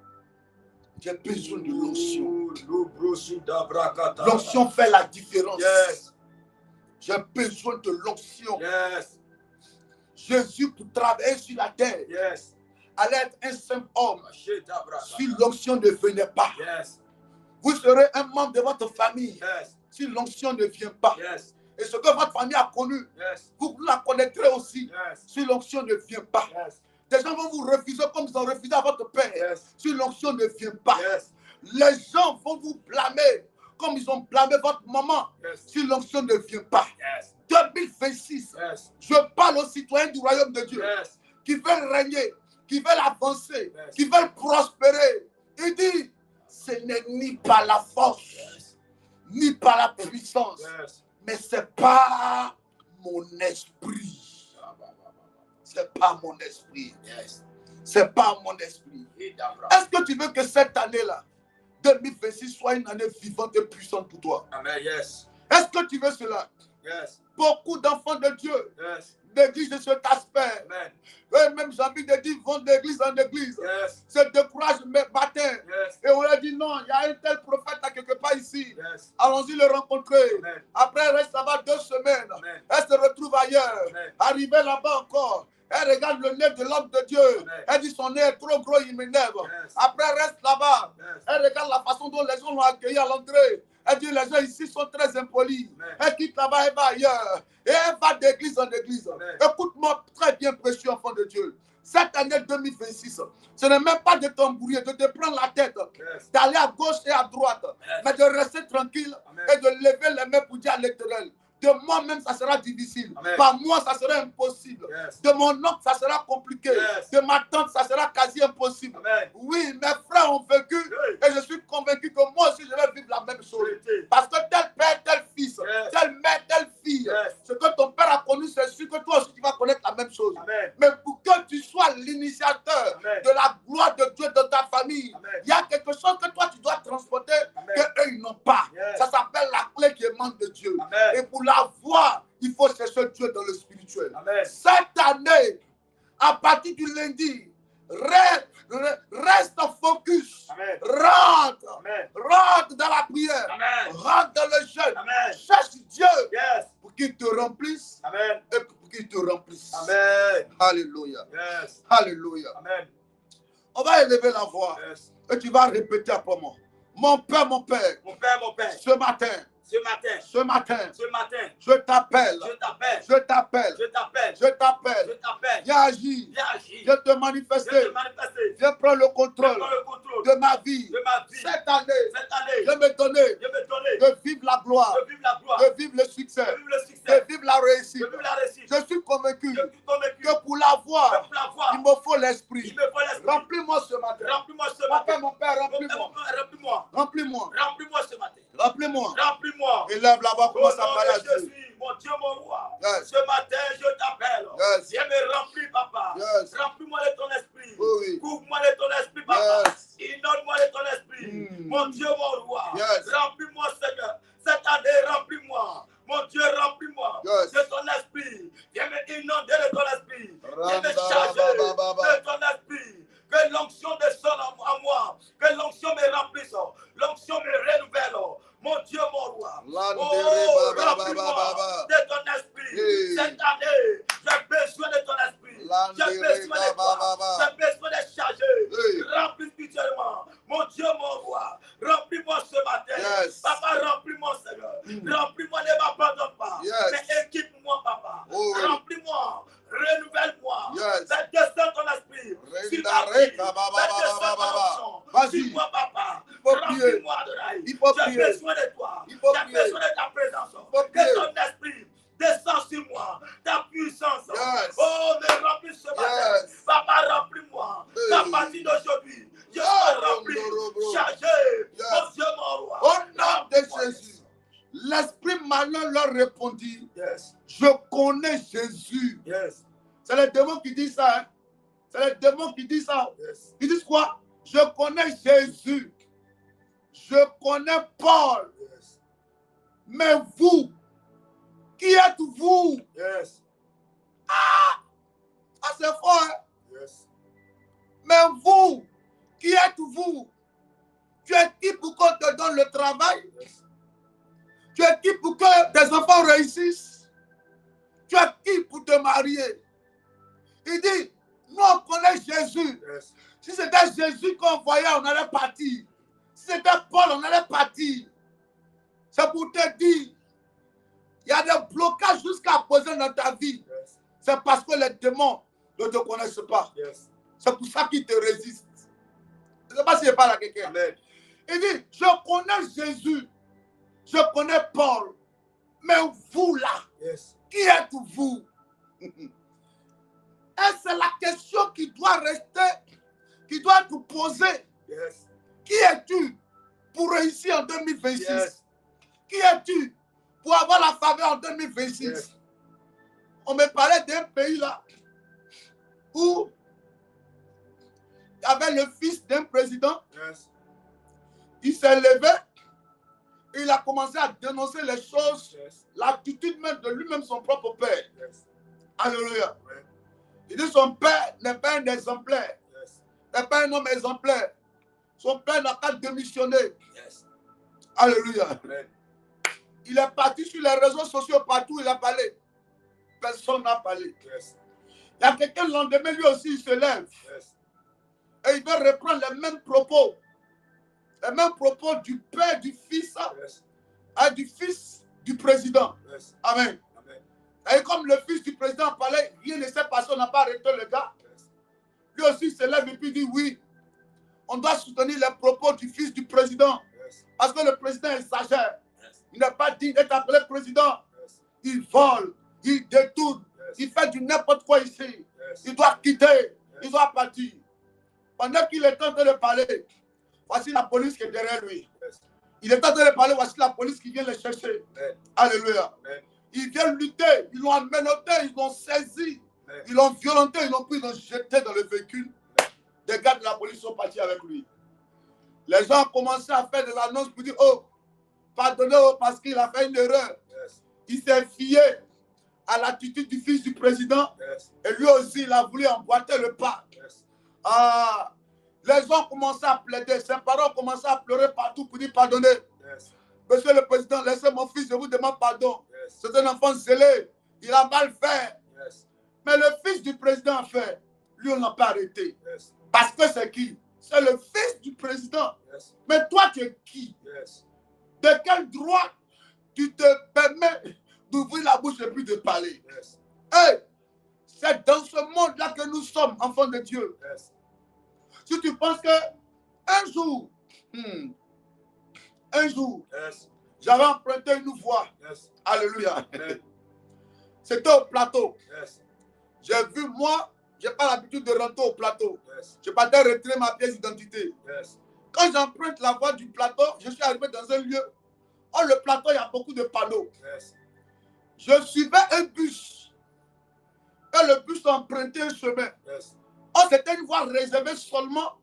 J'ai besoin de l'onction. L'onction. L'onction fait la différence. Yes. J'ai besoin de l'onction. Yes. Jésus, pour travailler sur la terre, Yes. allait être un simple homme. Shetabra. Si l'onction ne venait pas, Yes. vous serez un membre de votre famille. Yes. Si l'onction ne vient pas, Yes. et ce que votre famille a connu, Yes. vous la connaîtrez aussi. Yes. Si l'onction ne vient pas, Yes. des gens vont vous refuser comme ils ont refusé à votre père. Yes. Si l'onction ne vient pas, Yes. les gens vont vous blâmer comme ils ont blâmé votre maman. Yes. Si l'onction ne vient pas, Yes. 2026, Yes. je parle aux citoyens du royaume de Dieu Yes. qui veulent régner, qui veulent avancer, Yes. qui veulent prospérer. Il dit, ce n'est ni par la force, Yes. ni par la puissance, Yes. mais c'est pas mon esprit. C'est pas mon esprit. Yes. C'est pas mon esprit. Shetabra. Est-ce que tu veux que cette année-là, 2026, soit une année vivante et puissante pour toi? Amen. Yes. Est-ce que tu veux cela? Yes. Beaucoup d'enfants de Dieu Yes. négligent de cet aspect. Amen. Eux-mêmes, j'ai envie de dire, vont d'église en église. Yes. Se découragent le matin. Yes. Et on leur dit non, il y a un tel prophète à quelque part ici. Yes. Allons-y le rencontrer. Amen. Après, elle reste là-bas 2 semaines. Amen. Elle se retrouve ailleurs. Amen. Arrivée là-bas encore. Elle regarde le nez de l'homme de Dieu. Amen. Elle dit son nez est trop gros, il m'énerve. Yes. Après, elle reste là-bas. Yes. Elle regarde la façon dont les gens l'ont accueilli à l'entrée. Elle dit les gens ici sont très impolis. Amen. Elle quitte là-bas, elle va ailleurs. Et elle va d'église en église. Amen. Écoute-moi très bien, précieux enfant de Dieu. Cette année 2026, ce n'est même pas de t'embrouiller, de te prendre la tête, Yes. d'aller à gauche et à droite, Yes. mais de rester tranquille Amen. et de lever les mains pour dire à l'Éternel. De moi-même, ça sera difficile. Amen. Par moi, ça sera impossible. Yes. De mon oncle, ça sera compliqué. Yes. De ma tante, ça sera quasi impossible. Amen. Oui, mes frères ont vécu Hey. et je suis convaincu que moi aussi, je vais vivre la même chose. Vérité. Parce que tel père, tel fils, Yes. telle mère, telle fille, Yes. ce que ton père a connu, c'est sûr que toi aussi, tu vas connaître la même chose. Amen. Mais pour que tu sois l'initiateur Amen. de la gloire de Dieu dans ta famille, Amen. il y a quelque chose que toi, tu dois transporter Amen. qu'eux, ils n'ont pas. Yes. Ça s'appelle la clé qui émane de Dieu. Amen. Et pour la voir, il faut chercher Dieu dans le spirituel. Amen. Cette année, à partir du lundi, reste focus. Amen. Rentre. Amen. Rentre dans la prière. Amen. Rentre dans le jeûne. Amen. Cherche Dieu Yes. pour qu'il te remplisse Amen. et pour qu'il te remplisse. Amen. Alléluia. Yes. Alléluia. Amen. On va élever la voix Yes. et tu vas répéter après moi. Mon Père, Mon Père, ce matin, ce matin, ce matin, ce matin, je t'appelle, je t'appelle, je t'appelle, je t'appelle, je t'appelle. je t'appelle. Viens agir, Viens agir. viens te Viens manifester, te manifester. viens prendre le contrôle Prends le contrôle de ma vie. de ma vie. Cette année, Cette année, je me donner je vais donner de vivre la gloire, de vivre la gloire, de vivre le de succès, vivre le de succès, vivre la réussite. de vivre la réussite. Je suis convaincu Je suis convaincu que pour l'avoir, que pour l'avoir, il me faut il l'esprit. me faut l'esprit. Remplis-moi ce matin. Remplis-moi ce Papa, matin. mon Père, Remplis-moi. remplis-moi. Remplis-moi. Remplis-moi. Remplis-moi ce matin. Remplis-moi. Remplis-moi. Élève là-bas, Au commence à nom parler à de Dieu. Jésus, mon Dieu, mon roi. Yes. Ce matin, je t'appelle. Yes. Viens me remplir, papa. Yes. Remplis-moi de ton esprit. Oui, oui. Couvre-moi de ton esprit, papa. Yes. Mon Dieu, mon roi. Yes. Remplis-moi, Seigneur. Cette année, remplis-moi. Mon Dieu, remplis-moi Yes. de ton esprit. Viens me inonder de ton esprit. Viens me Randa charger ba ba ba ba. de ton esprit. Que l'onction descende à moi. Que l'onction me remplisse. L'onction me renouvelle. Mon Dieu, mon roi. Landere Oh, ba ba ba ba remplis-moi ba. de ton esprit. Hey. Cette année, j'ai besoin de ton esprit. J'ai Landere besoin ba de ba toi. ba ba. J'ai besoin de charger. Hey. Remplis spirituellement. Mon Dieu, mon roi. Remplis-moi ce matin. Yes. Papa, remplis-moi, Seigneur. Remplis-moi, ne m'abandonne pas. Yes. Mais équipe-moi, papa. Oh, oui. Remplis-moi. Renouvelle-moi. Yes. Fais descendre ton esprit. Sur ma Rendare vie. ka ba ba Fais ba ba descendre ba ton ba. onction. Vas-y. Sur moi, papa. faut prier. Remplis-moi, Adonaï. Il faut J'ai prier. besoin de toi. Il faut J'ai prier. besoin de ta présence. faut prier. Que ton esprit descend sur moi. Ta puissance. Yes. Oh, me remplis ce matin. Yes. Papa, remplis-moi. Hey. À partir d'aujourd'hui, je Ah, serai rempli, Rondoro. chargé. Yes. Mon Dieu, mon roi. Au nom de Remplis-moi. Jésus, l'esprit malin leur répondit, Yes. je connais Jésus. Yes. C'est le démon qui dit ça. Hein? C'est le démon qui dit ça. Yes. Ils disent quoi? Je connais Jésus. Je connais Paul. Yes. Mais vous, qui êtes-vous? Yes. Ah, c'est fort. Hein? Yes. Mais vous, qui êtes-vous? Tu es qui pour qu'on te donne le travail? Yes. Tu es qui pour que tes enfants réussissent? Tu es qui pour te marier? Il dit, nous on connaît Jésus. Yes. Si c'était Jésus qu'on voyait, on allait partir. Si c'était Paul, on allait partir. C'est pour te dire, il y a des blocages jusqu'à poser dans ta vie. Yes. C'est parce que les démons ne te connaissent pas. Yes. C'est pour ça qu'ils te résistent. Je ne sais pas si je parle à quelqu'un. Amen. Il dit, je connais Jésus. Je connais Paul. Mais vous là, Yes. qui êtes-vous? Et c'est la question qui doit rester, qui doit être posée. Yes. Qui es-tu pour réussir en 2026? Yes. Qui es-tu pour avoir la faveur en 2026? Yes. On me parlait d'un pays là où il y avait le fils d'un président. Yes. Il s'est levé. Il a commencé à dénoncer les choses, Yes. l'attitude même de lui-même, son propre père. Yes. Alléluia. Ouais. Il dit son père n'est pas un exemplaire, Yes. n'est pas un homme exemplaire. Son père n'a pas démissionné. Yes. Alléluia. Amen. Il est parti sur les réseaux sociaux partout, il a parlé. Personne n'a parlé. Yes. Il y a quelqu'un le lendemain, lui aussi, il se lève. Yes. Et il veut reprendre les mêmes propos. Les mêmes propos du père, du fils, Yes. et du fils du président. Yes. Amen. Amen. Et comme le fils du président parlait, rien ne s'est passé, on n'a pas arrêté le gars. Yes. Lui aussi se lève et puis dit oui, on doit soutenir les propos du fils du président. Yes. Parce que le président exagère. Yes. Il n'est pas digne d'être appelé président. Yes. Il vole, il détourne, Yes. il fait du n'importe quoi ici. Yes. Il doit quitter, il doit partir. Pendant qu'il est en train de parler, voici la police qui est derrière lui. Yes. Il est en train de parler, voici la police qui vient le chercher. Amen. Alléluia. Amen. Ils viennent lutter, ils l'ont aménoté, ils l'ont saisi, Amen. ils l'ont violenté, ils l'ont pris, ils l'ont jeté dans le véhicule. Des gars de la police sont partis avec lui. Les gens ont commencé à faire de l'annonce pour dire, oh, pardonnez-le parce qu'il a fait une erreur. Yes. Il s'est fié à l'attitude du fils du président Yes. et lui aussi, il a voulu emboîter le pas. Yes. Ah, les gens ont commencé à plaider, ses parents ont commencé à pleurer partout pour dire pardonnez. Yes. Monsieur le président, laissez mon fils, je vous demande pardon. Yes. C'est un enfant zélé, il a mal fait. Yes. Mais le fils du président a fait, lui on n'a pas arrêté. Yes. Parce que c'est qui? C'est le fils du président. Yes. Mais toi tu es qui? Yes. De quel droit tu te permets d'ouvrir la bouche et puis de parler? Yes. Hey, c'est dans ce monde-là que nous sommes, enfants de Dieu. Yes. Si tu penses que un jour, Yes. j'avais emprunté une voie. Yes. Alléluia. Amen. C'était au plateau. Yes. J'ai vu, moi, je n'ai pas l'habitude de rentrer au plateau. Yes. Je partais retirer ma pièce d'identité. Yes. Quand j'emprunte la voie du plateau, je suis arrivé dans un lieu. Oh, le plateau, il y a beaucoup de panneaux. Yes. Je suivais un bus. Et le bus empruntait un chemin. Yes. Oh, c'était une voie réservée seulement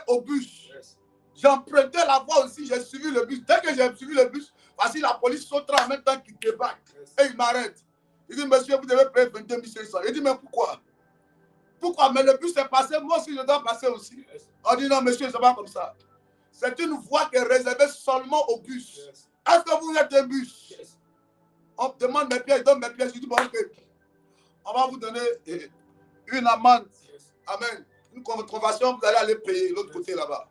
au bus. Yes. J'empruntais la voie aussi, j'ai suivi le bus. Dès que j'ai suivi le bus, voici la police sautera en même temps qu'il débarque. Et il m'arrête. Il dit, monsieur, vous devez payer 22 500. Il dit, mais pourquoi? Pourquoi? Mais le bus est passé, moi aussi je dois passer aussi. On dit, non, monsieur, c'est pas comme ça. C'est une voie qui est réservée seulement au bus. Est-ce que vous êtes un bus? On me demande mes pièces, il donne mes pièces. Je dis, bon, ok. On va vous donner une amende. Amen. Une contravention, vous allez aller payer l'autre côté là-bas.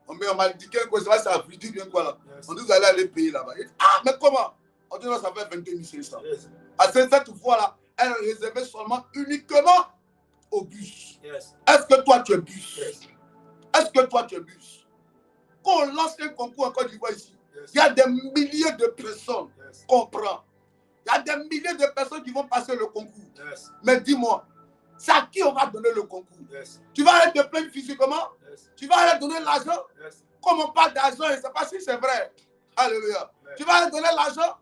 On m'a dit quelque chose, ça a dit bien quoi là. On dit, vous allez aller payer là-bas. Ah, mais comment? On dit, non, ça fait 22 500. À cette voie-là, elle est réservée seulement uniquement au bus. Est-ce que toi, tu es bus? Est-ce que toi, tu es bus? Quand on lance un concours en Côte d'Ivoire ici, il y a des milliers de personnes qu'on prend. Il y a des milliers de personnes qui vont passer le concours. Mais dis-moi, c'est à qui on va donner le concours? Tu vas aller te plaindre physiquement? Tu vas aller donner l'argent? Comme on parle d'argent, je ne sais pas si c'est vrai. Alléluia. Tu vas aller donner l'argent?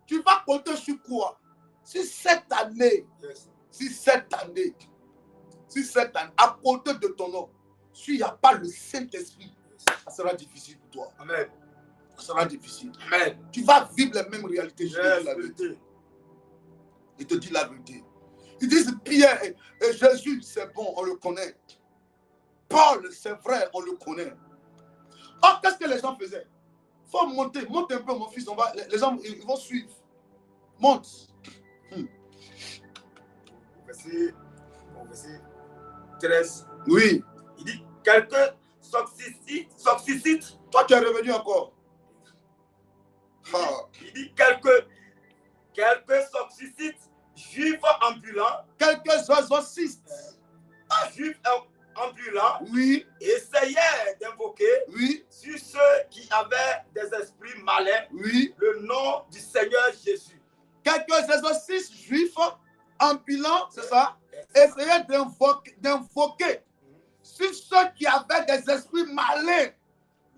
Tu vas compter sur quoi? Si cette année, à côté de ton nom, s'il n'y a pas le Saint-Esprit, ça sera difficile pour toi. Amen. Ça sera difficile. Amen. Tu vas vivre les mêmes réalités. Je te dis la vérité. Je te dis la vérité. Ils disent Pierre et Jésus, c'est bon, on le connaît. Paul, c'est vrai, on le connaît. Or, qu'est-ce que les gens faisaient? Il faut monter, monte un peu, mon fils. Les gens ils vont suivre. Monte. Verset 13. Oui. Il dit quelqu'un s'oxycite. Toi, tu es revenu encore. Il dit quelqu'un s'oxycite, juif ambulant. Quelques exorcistes. Juif ambulant. Oui. Essayaient d'invoquer. Oui. Sur ceux qui avaient des esprits malins. Oui. Le nom du Seigneur Jésus. Quelques exorcistes juifs ambulants, c'est ça? Essayaient d'invoquer sur ceux qui avaient des esprits malins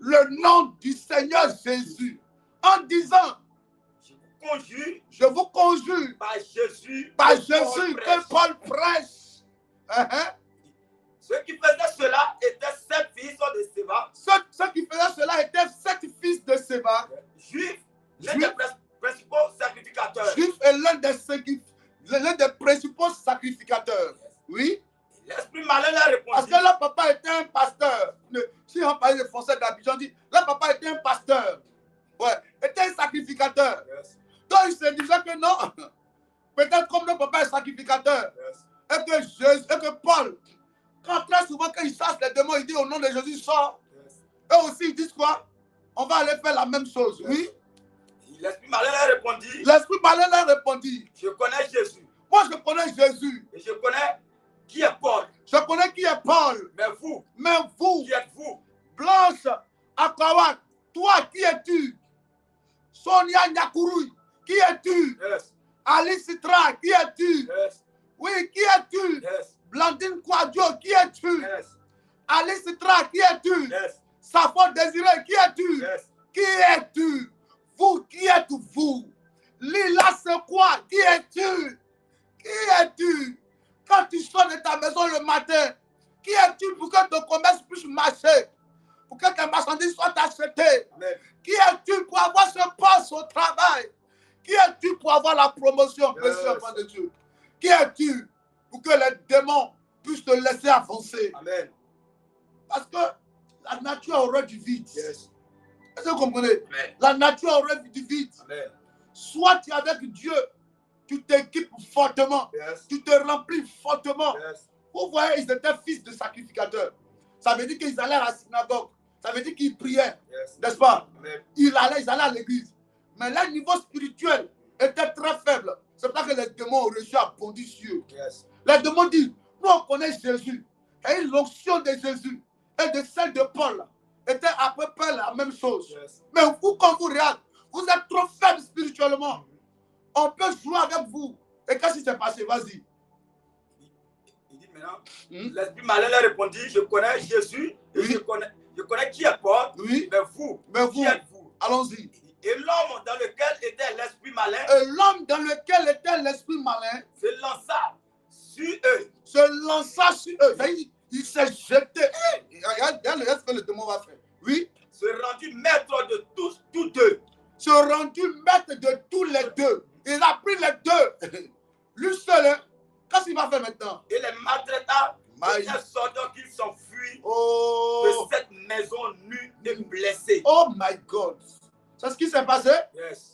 le nom du Seigneur Jésus. En disant, je vous conjure par Jésus que Paul prêche. Ceux qui faisaient cela étaient 7 fils de Séva. Ceux qui faisaient cela étaient 7 fils de Séva. Juifs, l'un des principaux sacrificateurs. Juif est l'un des principaux sacrificateurs. Oui. L'esprit malin leur répondit. Parce que leur papa était un pasteur. Si on parlait de français d'Abidjan, dit leur papa était un pasteur. Ouais, était un sacrificateur. Donc il se disait que non, peut-être comme le papa est sacrificateur, et que Paul, quand très souvent quand il chasse les démons, il dit au nom de Jésus, sort. Eux aussi ils disent quoi? On va aller faire la même chose, oui. L'esprit malin leur répondit. L'esprit malin leur répondit. Je connais Jésus. Moi je connais Jésus. Et je connais qui est Paul. Je connais qui est Paul. Mais vous, qui êtes-vous? Blanche Akawat, toi qui es-tu? Sonia Nyakuruy, qui es-tu? Alice Citra, qui es-tu? Oui, qui es-tu? Blandine Kwadjo, qui es-tu? Alice Citra, qui es-tu? Safo Désiré, qui es-tu? Qui es-tu? Vous, qui êtes-vous? Lila, c'est quoi? Qui es-tu? Qui es-tu? Quand tu sors de ta maison le matin, qui es-tu pour que ton commerce puisse marcher? Pour que tes marchandises soient achetées? Qui es-tu pour avoir ce poste au travail? Qui es-tu pour avoir la promotion, précieux enfant de Dieu? Qui es-tu pour que les démons puissent te laisser avancer? Amen. Parce que la nature a horreur du vide. Yes. Est-ce que vous comprenez? Amen. La nature a horreur du vide. Amen. Soit tu es avec Dieu, tu t'équipes fortement, Yes. tu te remplis fortement. Yes. Vous voyez, ils étaient fils de sacrificateurs. Ça veut dire qu'ils allaient à la synagogue. Ça veut dire qu'ils priaient. Yes. N'est-ce pas? Amen. Ils allaient à l'église. Mais leur niveau spirituel était très faible. C'est pour ça que les démons ont réussi à bondir sur eux. Yes. Les démons disent, nous on connaît Jésus. Et l'onction de Jésus et de celle de Paul était à peu près la même chose. Yes. Mais vous, quand vous regardez, vous êtes trop faible spirituellement. On peut jouer avec vous. Et qu'est-ce qui s'est passé? Vas-y. Il dit maintenant, l'esprit malin leur répondit, je connais Jésus, et je connais qui est Paul, Oui. mais vous, qui êtes-vous? Allons-y. Et l'homme dans lequel était l'esprit malin, Et l'homme dans lequel était l'esprit malin se lança sur eux. se lança sur eux. Il s'est jeté. Regarde le reste que le démon va faire. Oui. Se rendu maître de tous deux. Se rendu maître de tous les deux. Il a pris les deux. Lui seul, hein? Qu'est-ce qu'il va faire maintenant? Et les maltraitants, de telle sorte qu'ils s'enfuient de cette maison nue et blessée. Oh my God. C'est ce qui s'est passé? Yes.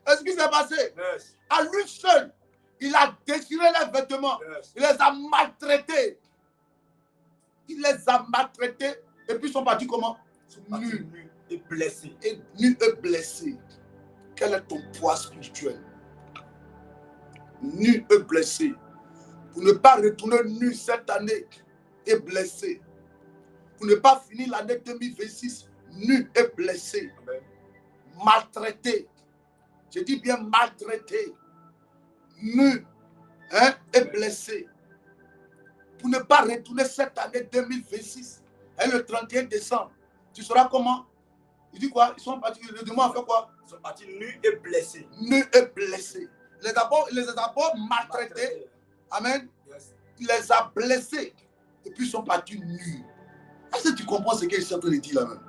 C'est ce qui s'est passé? Yes. À lui seul, il a déchiré les vêtements. Yes. Il les a maltraités. Il les a maltraités. Et puis ils sont partis comment? Nus et blessés. Et nus et blessés. Quel est ton poids spirituel? Nu et blessé. Pour ne pas retourner nu cette année et blessé. Pour ne pas finir l'année 2026 nu et blessé. Amen. Maltraité. Je dis bien maltraité. Nu, hein, et blessé. Pour ne pas retourner cette année 2026 et le 31 décembre. Tu sauras comment? Il dit quoi? Ils sont partis. Le démon a fait quoi? Ils sont partis nus et blessés. Nus et blessés. Il les a d'abord maltraités. Amen. Yes. Il les a blessés. Et puis ils sont partis nus. Est-ce que tu comprends ce qu'il est en train de dire là-même?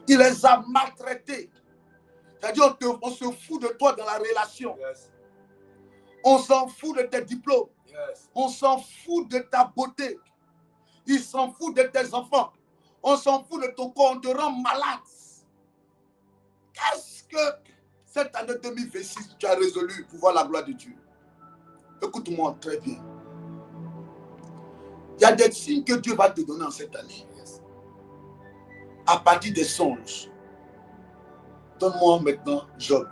Il les a maltraités. C'est-à-dire on se fout de toi dans la relation. Yes. On s'en fout de tes diplômes. Yes. On s'en fout de ta beauté. Ils s'en foutent de tes enfants. On s'en fout de ton corps. On te rend malade. Qu'est-ce que cette année 2026 tu as résolu pour voir la gloire de Dieu? Écoute-moi très bien. Il y a des signes que Dieu va te donner en cette année. Yes. À partir des songes. Donne-moi maintenant Job.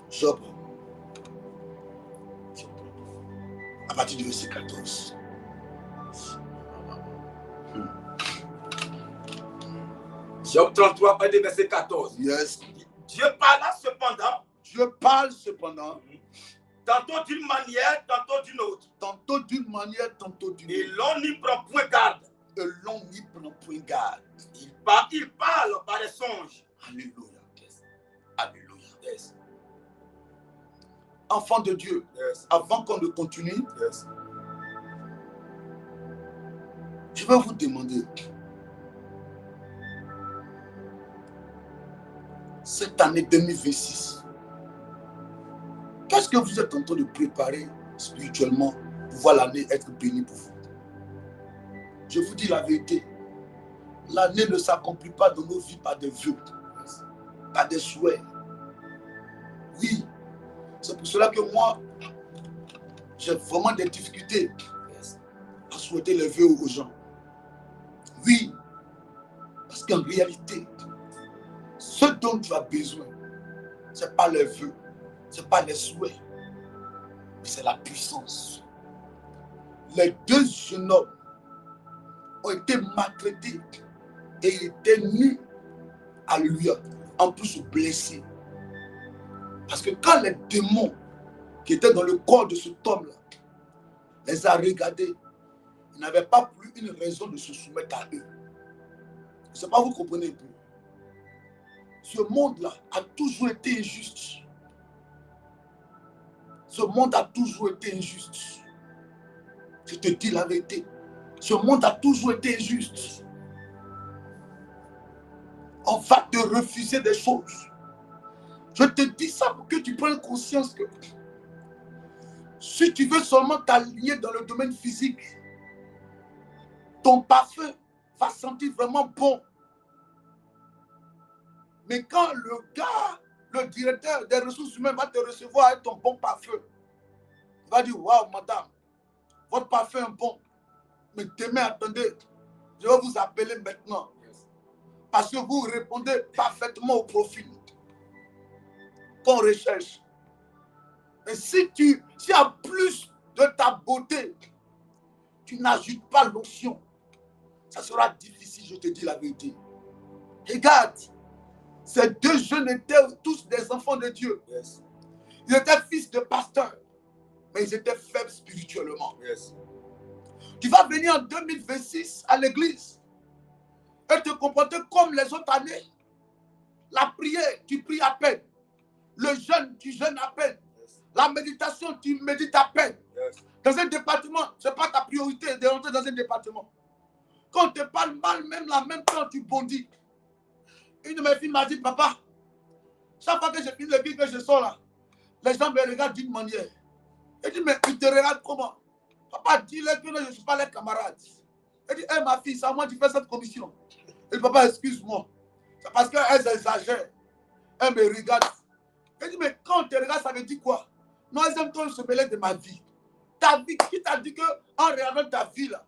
Job. À partir du verset 14. Job 33, verset 14. Yes. Dieu parla cependant. Dieu parle cependant. Tantôt d'une manière, tantôt d'une autre. Tantôt d'une manière, tantôt d'une autre. Et l'on n'y prend point garde. Et l'on n'y prend point garde. Il parle par les songes. Alléluia. Yes. Alléluia. Yes. Enfant de Dieu, Yes. avant qu'on ne continue, Yes. je vais vous demander, cette année 2026, qu'est-ce que vous êtes en train de préparer spirituellement pour voir l'année être bénie pour vous? Je vous dis la vérité, l'année ne s'accomplit pas dans nos vies par des vœux, par des souhaits. Oui, c'est pour cela que moi, j'ai vraiment des difficultés à souhaiter les vœux aux gens. Oui, parce qu'en réalité, ce dont tu as besoin, ce n'est pas les vœux, ce n'est pas les souhaits, mais c'est la puissance. Les deux jeunes hommes ont été maltraités et ils étaient nus. Alléluia. En plus blessés. Parce que quand les démons qui étaient dans le corps de cet homme-là les a regardés, ils n'avaient pas plus une raison de se soumettre à eux. Je ne sais pas, vous comprenez un peu. Ce monde-là a toujours été injuste. Ce monde a toujours été injuste. Je te dis la vérité. Ce monde a toujours été injuste. On va te refuser des choses. Je te dis ça pour que tu prennes conscience que si tu veux seulement t'aligner dans le domaine physique, ton parfum va sentir vraiment bon. Mais quand le gars, le directeur des ressources humaines va te recevoir avec ton bon parfum, il va dire, waouh madame, votre parfum est bon. Mais demain, attendez, je vais vous appeler maintenant. Parce que vous répondez parfaitement au profil qu'on recherche. Et si en plus de ta beauté, tu n'ajoutes pas l'onction, ça sera difficile, je te dis la vérité. Regarde, ces deux jeunes étaient tous des enfants de Dieu. Yes. Ils étaient fils de pasteurs, mais ils étaient faibles spirituellement. Yes. Tu vas venir en 2026 à l'église et te comporter comme les autres années. La prière, tu pries à peine. Le jeûne, tu jeûnes à peine. Yes. La méditation, tu médites à peine. Yes. Dans un département, ce n'est pas ta priorité de rentrer dans un département. Quand on te parle mal, même la même temps, tu bondis. Une de mes filles m'a dit, papa, chaque fois que je finis le culte, que je sors là, les gens me regardent d'une manière. Elle dit, mais ils te regardent comment? Papa, dis-leur que je ne suis pas leur camarade. Elle dit, hey, ma fille, c'est à moi qui fais cette commission. Elle dit, papa, excuse-moi. C'est parce qu'elles exagèrent. Elles me regardent. Elle dit, mais quand on te regarde, ça veut dire quoi? Non, elles aiment trop se mêler de ma vie. Ta vie, qui t'a dit qu'en regardant ta vie, là,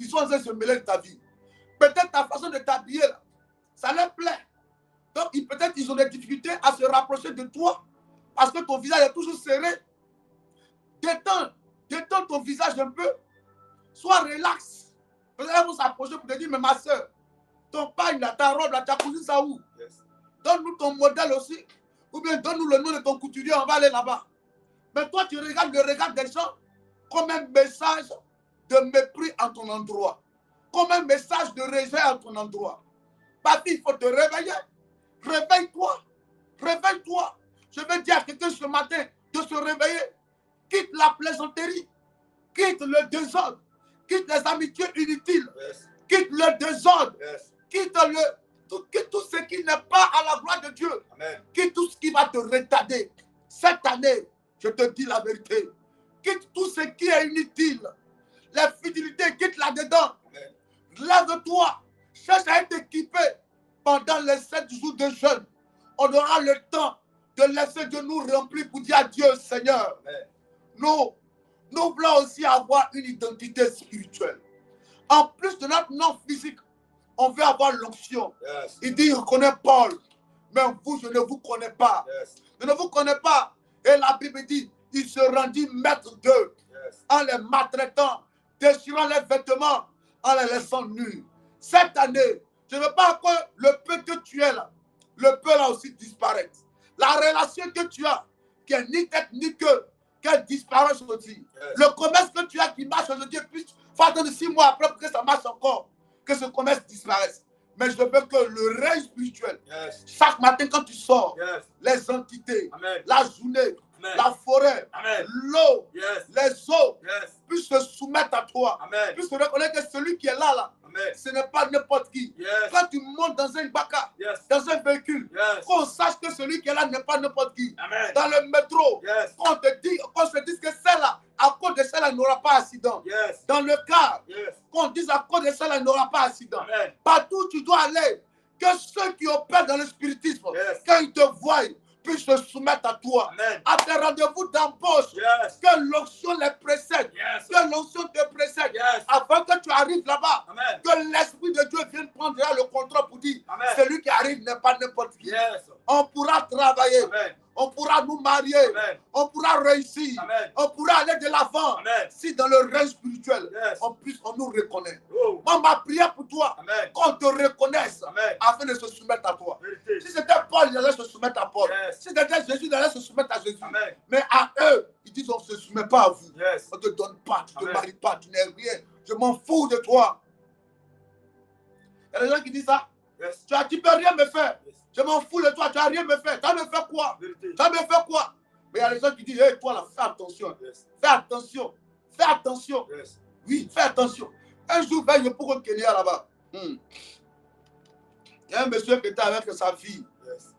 ils sont en train de se mêler de ta vie. Peut-être ta façon de t'habiller, là, ça leur plaît. Donc, peut-être ils ont des difficultés à se rapprocher de toi parce que ton visage est toujours serré. Détends ton visage un peu. Sois relax. Peut-être elles vont s'approcher pour te dire, mais ma soeur, ton pagne, là, ta robe, là, ta cousine, ça où? Yes. Donne-nous ton modèle aussi. Ou bien donne-nous le nom de ton couturier, on va aller là-bas. Mais toi, tu regardes le regard des gens comme un message de mépris en ton endroit. Comme un message de rejet en ton endroit. Papi, il faut te réveiller. Réveille-toi. Réveille-toi. Je vais dire à quelqu'un ce matin de se réveiller. Quitte la plaisanterie. Quitte le désordre. Quitte les amitiés inutiles. Yes. Quitte le désordre. Yes. Quitte tout ce qui n'est pas à la gloire de Dieu. Amen. Quitte tout ce qui va te retarder. Cette année, je te dis la vérité. Quitte tout ce qui est inutile. La fidélité, quitte là-dedans. Lève-toi. Cherche à être équipé pendant les 7 jours de jeûne. On aura le temps de laisser Dieu nous remplir pour dire à Dieu, Seigneur. Nous voulons aussi avoir une identité spirituelle. En plus de notre nom physique, on veut avoir l'onction. Yes. Il dit, il connaît Paul. Mais vous, je ne vous connais pas. Yes. Je ne vous connais pas. Et la Bible dit, il se rendit maître d'eux. Yes. En les maltraitant, déchirant les vêtements, en les laissant nus. Cette année, je ne veux pas que le peu que tu es là, le peu là aussi disparaisse. La relation que tu as, qui est ni tête ni queue, qu'elle disparaisse aujourd'hui. Yes. Le commerce que tu as qui marche aujourd'hui, il faut attendre 6 mois après pour que ça marche encore, que ce commerce disparaisse. Mais je veux que le règne spirituel, yes. Chaque matin quand tu sors, yes. Les entités, amen. La journée, amen. La forêt, l'eau, yes. Les eaux, yes. Puissent se soumettre à toi, amen. Puissent reconnaître que celui qui est là, amen. Ce n'est pas n'importe qui. Yes. Quand tu montes dans un baka, yes. Dans un véhicule, yes. Qu'on sache que celui qui est là n'est pas n'importe qui. Amen. Dans le métro, yes. Qu'on se dise que celle-là, à cause de celle-là, n'aura pas d'accident. Yes. Dans le car, yes. Qu'on dise à cause de celle-là, n'aura pas d'accident. Partout où tu dois aller, que ceux qui opèrent dans le spiritisme, yes. Quand ils te voient, puissent se soumettre à toi. Amen. À tes rendez-vous d'embauche, yes. Que l'onction les précède, yes. Que l'onction te précède, yes. Avant que tu arrives là-bas, que l'Esprit de Dieu vienne prendre le contrôle pour dire, amen. Celui qui arrive n'est pas n'importe qui. Yes. On pourra travailler, amen. On pourra nous marier, amen. On pourra réussir, amen. On pourra aller de l'avant. Si dans le règne spirituel, yes. On nous reconnaît. Oh. Moi, ma prière pour toi, qu'on te reconnaisse, amen. Afin de se soumettre à toi. Vérité. Si c'était Paul, il allait se soumettre à Paul. Yes. Si c'était Jésus, il allait se soumettre à Jésus. Amen. Mais à eux, ils disent on ne se soumet pas à vous. Yes. On ne te donne pas, tu ne te maries pas, tu n'es rien. Je m'en fous de toi. Il y a des gens qui disent ça. Yes. Tu ne peux rien me faire. Yes. Je m'en fous de toi, tu n'as rien me faire. Tu as me fait quoi? Vérité. Tu as me fait quoi? Mais il y a des gens qui disent, hey, toi là, fais attention. Yes. Fais attention. Fais attention. Yes. Oui, fais attention. Un jour, veille pour un Kenya là-bas. Il y a un monsieur qui était avec sa fille. Yes.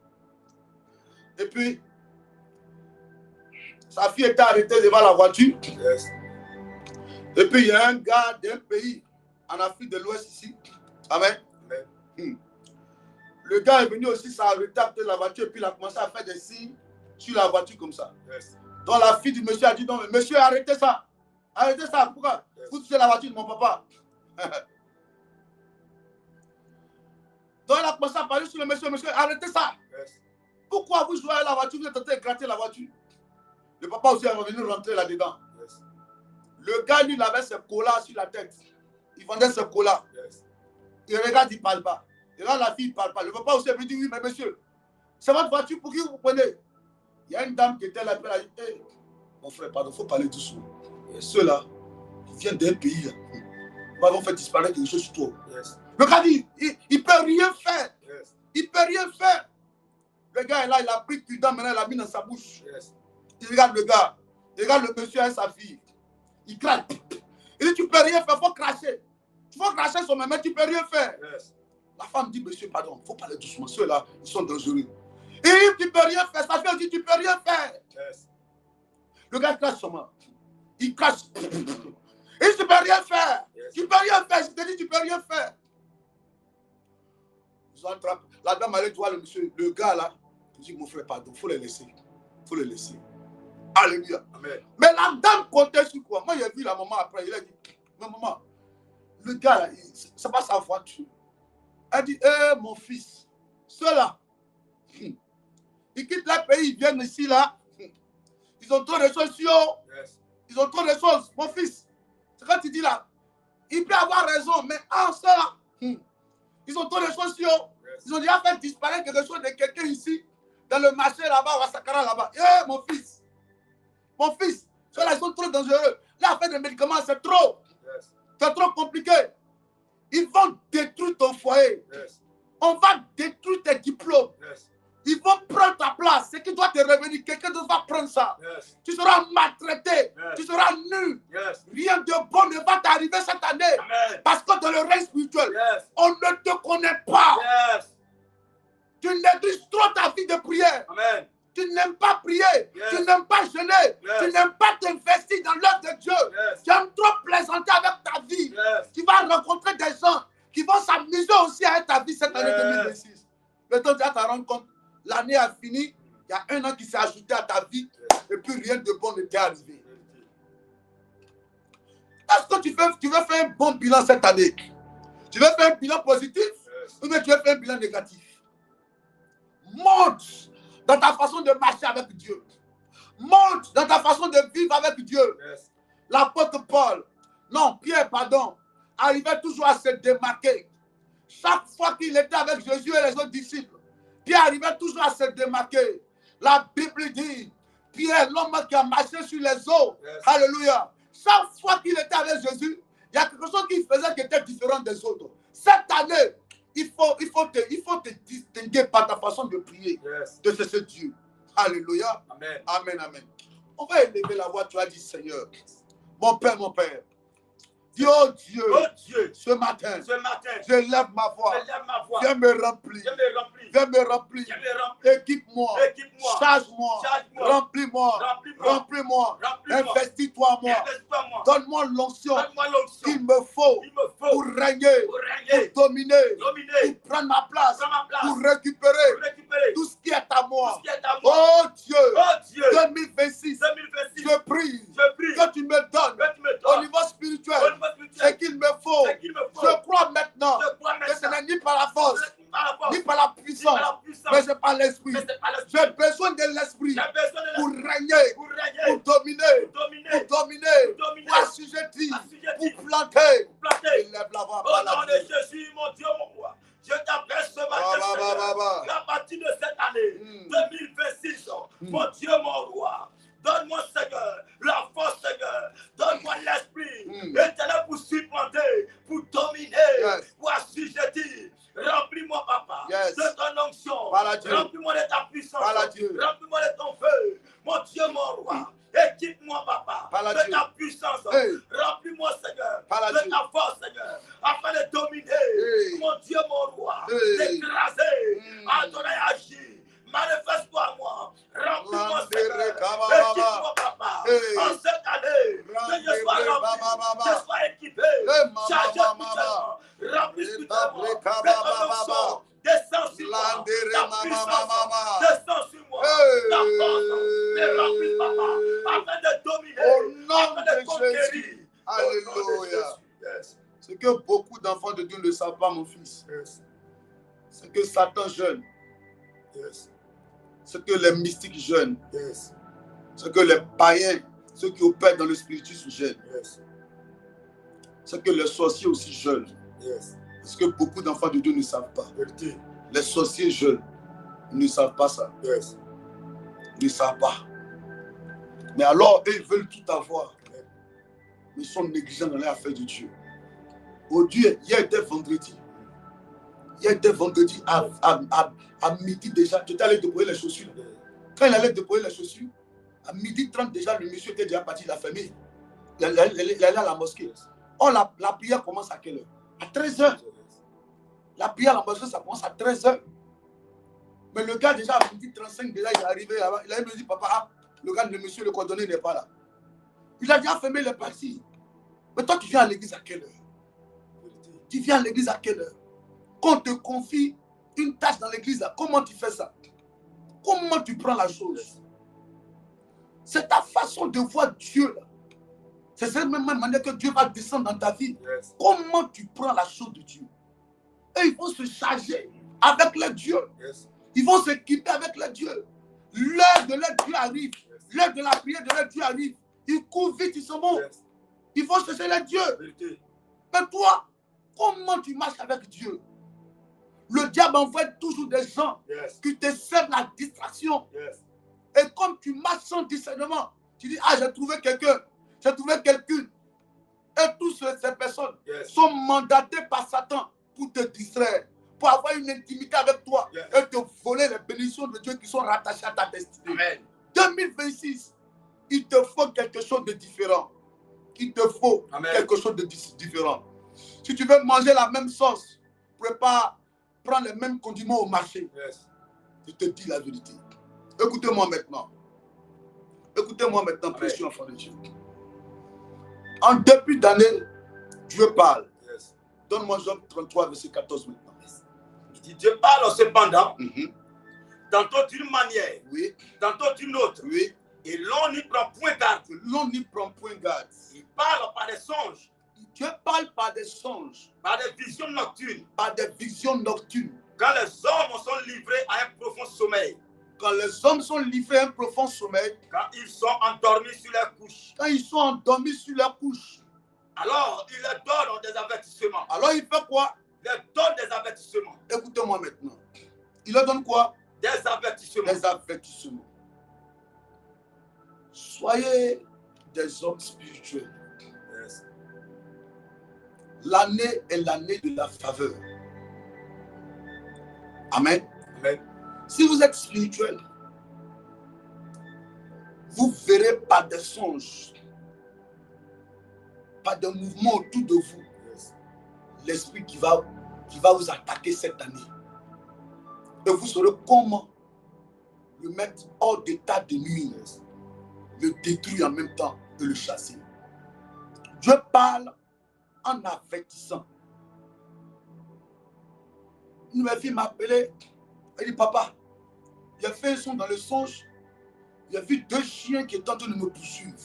Et puis, sa fille était arrêtée devant la voiture. Yes. Et puis, il y a un gars d'un pays en Afrique de l'Ouest ici. Amen. Amen. Le gars est venu aussi s'arrêter de la voiture et puis il a commencé à faire des signes sur la voiture comme ça. Yes. Donc la fille du monsieur a dit non, mais monsieur, arrêtez ça. Arrêtez ça. Pourquoi? Yes. Vous touchez la voiture de mon papa. Donc elle a commencé à parler sur le monsieur. Monsieur, arrêtez ça. Yes. Pourquoi vous jouez à la voiture? Vous êtes en train de gratter la voiture. Le papa aussi est revenu rentrer là-dedans. Yes. Le gars, lui, il avait ses collars sur la tête. Il vendait ses collars. Yes. Il regarde, il ne parle pas. Et là, la fille ne parle pas. Le papa aussi lui dit, oui, mais monsieur, c'est votre voiture, pour qui vous prenez? Il y a une dame qui était là, elle a dit, hey, mon frère, pardon, il faut parler doucement. Et ceux-là, ils viennent d'un pays, ils vont faire disparaître quelque chose sur toi. Yes. Le gars dit, il ne peut rien faire. Yes. Il ne peut rien faire. Le gars est là, il a pris le dent, maintenant il l'a mis dans sa bouche. Yes. Il regarde le gars, il regarde le monsieur et sa fille. Il crache. Il dit, tu ne peux rien faire, il faut cracher. Tu faut cracher sur mais tu ne peux rien faire. Yes. La femme dit, monsieur, pardon, il faut parler doucement. Ceux-là, ils sont dangereux. Il dit, tu ne peux rien faire. Sa fille dit, tu ne peux rien faire. Yes. Le gars crache sur moi. Il crache. Il dit, tu ne peux rien faire. Yes. Tu ne peux rien faire. Je te dis, tu ne peux rien faire. La dame allait voir le monsieur, le gars là. Il dit, mon frère, pardon, il faut le laisser. Il faut le laisser. Alléluia. Amen. Mais la dame comptait sur quoi? Moi, j'ai vu la maman après. Il a dit, mais maman, le gars là, c'est pas sa voiture. Elle dit, mon fils, ceux-là, ils quittent leur pays, ils viennent ici là. Ils ont trop de choses sur eux. Yes. Ils ont trop de choses. Mon fils, c'est quand tu dis là, il peut avoir raison, mais en cela, ils ont trop de choses sur eux. Yes. Ils ont déjà fait disparaître quelque chose de quelqu'un ici, dans le marché là-bas, ou à Sakara là-bas. Eh, mon fils, ceux-là, ils sont trop dangereux. Là, faire des médicaments, c'est trop. Yes. C'est trop compliqué. Ils vont détruire ton foyer. Yes. On va détruire tes diplômes. Yes. Ils vont prendre ta place. Ce qui doit te revenir, quelqu'un d'autre va prendre ça. Yes. Tu seras maltraité. Yes. Tu seras nu. Yes. Rien de bon ne va t'arriver cette année. Amen. Parce que dans le règne spirituel, Yes. on ne te connaît pas. Yes. Tu négliges trop ta vie de prière. Amen. Tu n'aimes pas prier. Yes. Tu n'aimes pas jeûner. Yes. Tu n'aimes pas t'investir dans l'œuvre de Dieu. Yes. Tu aimes trop plaisanter avec ta vie. Yes. Tu vas rencontrer des gens qui vont s'amuser aussi avec ta vie cette année 2026. Le temps de te rendre compte, l'année a fini. Il y a un an qui s'est ajouté à ta vie. Et puis rien de bon ne t'est arrivé. Est-ce que tu veux faire un bon bilan cette année? Tu veux faire un bilan positif? Yes. Ou bien tu veux faire un bilan négatif? Monte dans ta façon de marcher avec Dieu. Monte dans ta façon de vivre avec Dieu. Yes. L'apôtre Paul, non, Pierre, pardon, arrivait toujours à se démarquer. Chaque fois qu'il était avec Jésus et les autres disciples, Pierre arrivait toujours à se démarquer. La Bible dit, Pierre, l'homme qui a marché sur les eaux, Yes. alléluia. Chaque fois qu'il était avec Jésus, il y a quelque chose qu'il faisait qui était différent des autres. Cette année, il faut te distinguer par ta façon de prier, Yes. de ce Dieu. Alléluia. Amen. Amen, amen. On va élever la voix, tu as dit, Seigneur, mon Père, dis, oh Dieu, Oh Dieu, ce matin, ce matin, je lève ma voix, je lève ma voix. viens me remplir, Je me remplis. viens me remplir, Je me remplis. équipe-moi, Équipe-moi. charge-moi, Charge-moi. remplis-moi, Remplis-moi. remplis-moi, Remplis-moi. investis-toi en moi, Investis-toi en moi. donne-moi l'onction Donne-moi l'onction. qu'il me faut Il me faut pour régner, pour régner, pour dominer, dominer, pour prendre ma place, prendre ma place, pour récupérer pour récupérer tout ce qui est à tout moi. ce qui est à moi. Oh Dieu, Oh Dieu, 2026, 2026, je prie je prie que tu me donnes que tu me au donnes niveau au spirituel niveau ce spirituel qu'il me faut. ce qu'il me faut. Je crois maintenant Je crois que ce maintenant n'est ni par la force, par la force, ni par la ni puissance, par la puissance, mais c'est par l'esprit. mais c'est par l'esprit. J'ai besoin de l'esprit J'ai besoin de pour l'esprit régner, pour régner, pour dominer, pour dominer, pour dominer, pour dominer, pour assujettir, assujettir, pour planter. pour planter. Élève la voix, Au par nom la de Jésus, mon Dieu, mon roi, je t'appelle ce matin, Seigneur, qu'à partir de cette année 2026, mon Dieu, mon roi, donne-moi, Seigneur, la force, Seigneur, donne-moi l'esprit, éternel, pour supplanter, pour dominer, Yes. pour assujettir. Remplis-moi, Papa, Yes. de ton onction. Par la Dieu. Remplis-moi de ta puissance. Par la Dieu. Remplis-moi de ton feu. Mon Dieu, mon roi. Équipe-moi, Papa, Par la de Dieu. ta puissance. Hey. Remplis-moi, Seigneur, Par la de Dieu. ta force, Seigneur, afin de dominer. Hey. Mon Dieu, mon roi. Hey. D'écraser. Adonai, agis. Manifeste-toi à moi. Remplis-moi, Lambere Seigneur. kababa. Équipe-moi, Papa. Hey. En cette année, que je sois Lambere rempli, bababa. que je sois équipé, mama, chargé mama, spirituellement, rempli spirituellement. Lambere Que kababa, ton onction descend sur moi. Lambere Ta mama, puissance mama. descend sur moi. Hey. Ta force me remplit, Papa, afin de dominer, Au nom afin de de conquérir. Jésus. Au nom de Alléluia. Jésus. Yes. Ce que beaucoup d'enfants de Dieu ne savent pas, mon fils, Yes. c'est que Satan jeûne, Yes. ce que les mystiques jeûnent, Yes. ce que les païens, ceux qui opèrent dans le spiritisme jeûnent, Yes. ce que les sorciers aussi jeûnent. Yes. Ce que beaucoup d'enfants de Dieu ne savent pas. Vérité. Les sorciers jeûnent, ils ne savent pas ça. Yes. Ils ne savent pas. Mais alors, eux, ils veulent tout avoir. Mais ils sont négligents dans les affaires de Dieu. Oh Dieu, hier était vendredi. Hier était vendredi à midi déjà. Tu étais allé déployer les chaussures. Quand il allait déployer les chaussures, à midi 30 déjà, le monsieur était déjà parti de la famille. il allait à la mosquée. Oh, la prière commence à quelle heure? À 13h. La prière à la mosquée, ça commence à 13h. Mais le gars, déjà, à 12h35, déjà, il est arrivé là-bas. Il a me dit, papa, le gars, le monsieur, le coordonné n'est pas là. Il a déjà fermé le parti. Mais toi, tu viens à l'église à quelle heure? Tu viens à l'église à quelle heure? Quand on te confie une tâche dans l'église, comment tu fais ça? Comment tu prends la chose? C'est ta façon de voir Dieu. C'est cette même manière que Dieu va descendre dans ta vie. Yes. Comment tu prends la chose de Dieu? Et ils vont se charger avec le Dieu. Yes. Ils vont s'équiper avec le Dieu. L'heure de leur Dieu arrive. Yes. L'heure de la prière de leur Dieu arrive. Ils courent vite, ils sont bons. Yes. Ils vont chercher le Dieu. Mais toi, comment tu marches avec Dieu? Le diable envoie toujours des gens Yes. qui te servent la distraction. Yes. Et comme tu marches sans discernement, tu dis, ah, j'ai trouvé quelqu'un. J'ai trouvé quelqu'un. Et toutes ces personnes Yes. sont mandatées par Satan pour te distraire, pour avoir une intimité avec toi, Yes. et te voler les bénédictions de Dieu qui sont rattachées à ta destinée. Amen. 2026, il te faut quelque chose de différent. Il te faut Amen. quelque chose de différent. Si tu veux manger la même sauce, prends les mêmes condiments au marché. Yes. Je te dis la vérité. Écoutez-moi maintenant. Écoutez-moi maintenant, précieux enfant de Dieu. En début d'année, Dieu parle. Yes. Donne-moi Job 33, verset 14 maintenant. Il dit, Dieu parle cependant, Mhm. tantôt d'une manière, Oui, tantôt d'une autre, oui. et l'on n'y prend point garde. L'on n'y prend point garde. Il parle par des songes, Dieu parle par des songes, par des visions nocturnes, par des visions nocturnes. quand les hommes sont livrés à un profond sommeil, Quand les hommes sont livrés à un profond sommeil, quand ils sont endormis sur leurs couches, quand ils sont endormis sur leur couche, alors il leur donne des avertissements. alors il fait quoi? Il leur donne des avertissements. Écoutez-moi maintenant. Il leur donne quoi? Des avertissements. Des avertissements. Soyez des hommes spirituels. Yes. L'année est l'année de la faveur. Amen. Amen. Si vous êtes spirituel, vous verrez par des songes, par des mouvements autour de vous, Yes. l'esprit qui va vous attaquer cette année. Et vous saurez comment le mettre hors d'état de nuire, le détruire en même temps et le chasser. Dieu parle en avertissant. Une de mes filles m'a appelé, elle dit, papa, j'ai fait un son dans le songe, j'ai vu 2 chiens qui étaient en train de me poursuivre.